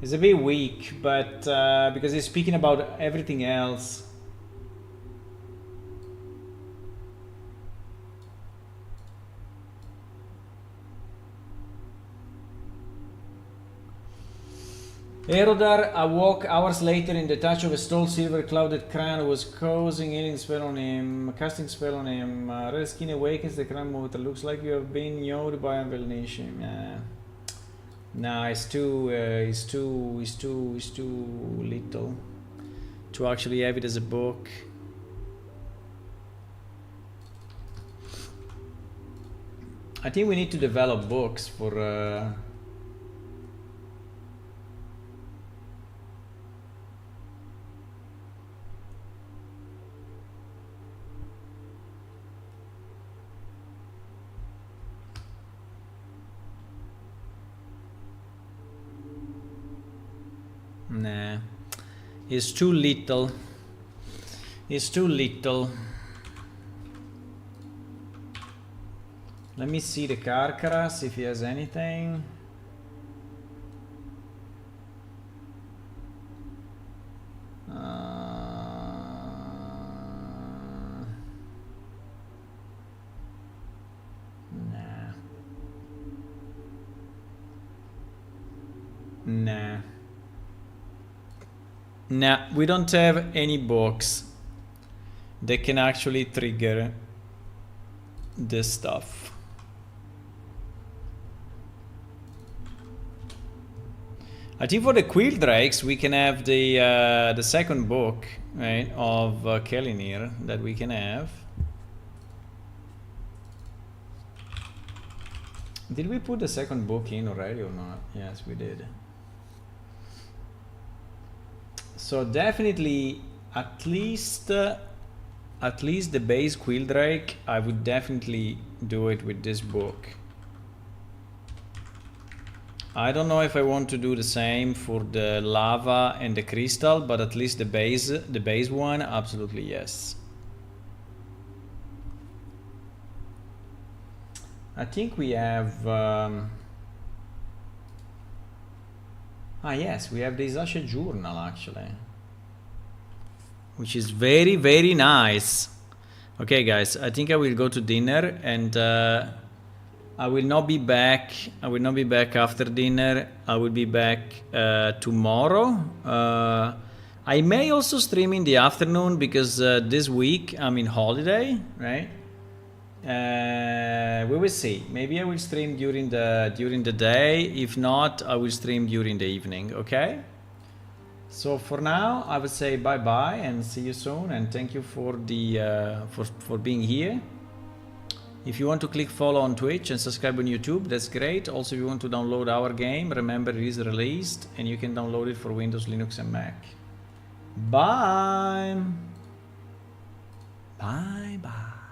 It's a bit weak, but because he's speaking about everything else. Erodar awoke hours later in the touch of a stole silver clouded crown was causing healing spell on him, casting spell on him. Red skin awakens the crown motor. Looks like you have been yowed by a Velnici. Nah, it's too little to actually have it as a book. I think we need to develop books for Nah, it's too little. It's too little. Let me see the Carcaras if he has anything. Nah. Nah, we don't have any books that can actually trigger this stuff. I think for the Quill Drakes we can have the second book, right, of Kelinir that we can have. Did we put the second book in already or not? Yes, we did. So definitely at least the base Quildrake, I would definitely do it with this book. I don't know if I want to do the same for the lava and the crystal, but at least the base one, absolutely yes. I think we have yes, we have the Isasha journal actually, which is very, very nice. Okay guys, I think I will go to dinner, and I will not be back. I will not be back after dinner. I will be back tomorrow. I may also stream in the afternoon because this week I'm in holiday, right? We will see. Maybe I will stream during the day. If not, I will stream during the evening. Okay. So for now, I would say bye bye and see you soon. And thank you for the for being here. If you want to click follow on Twitch and subscribe on YouTube, that's great. Also, if you want to download our game, remember it is released and you can download it for Windows, Linux, and Mac. Bye. Bye bye.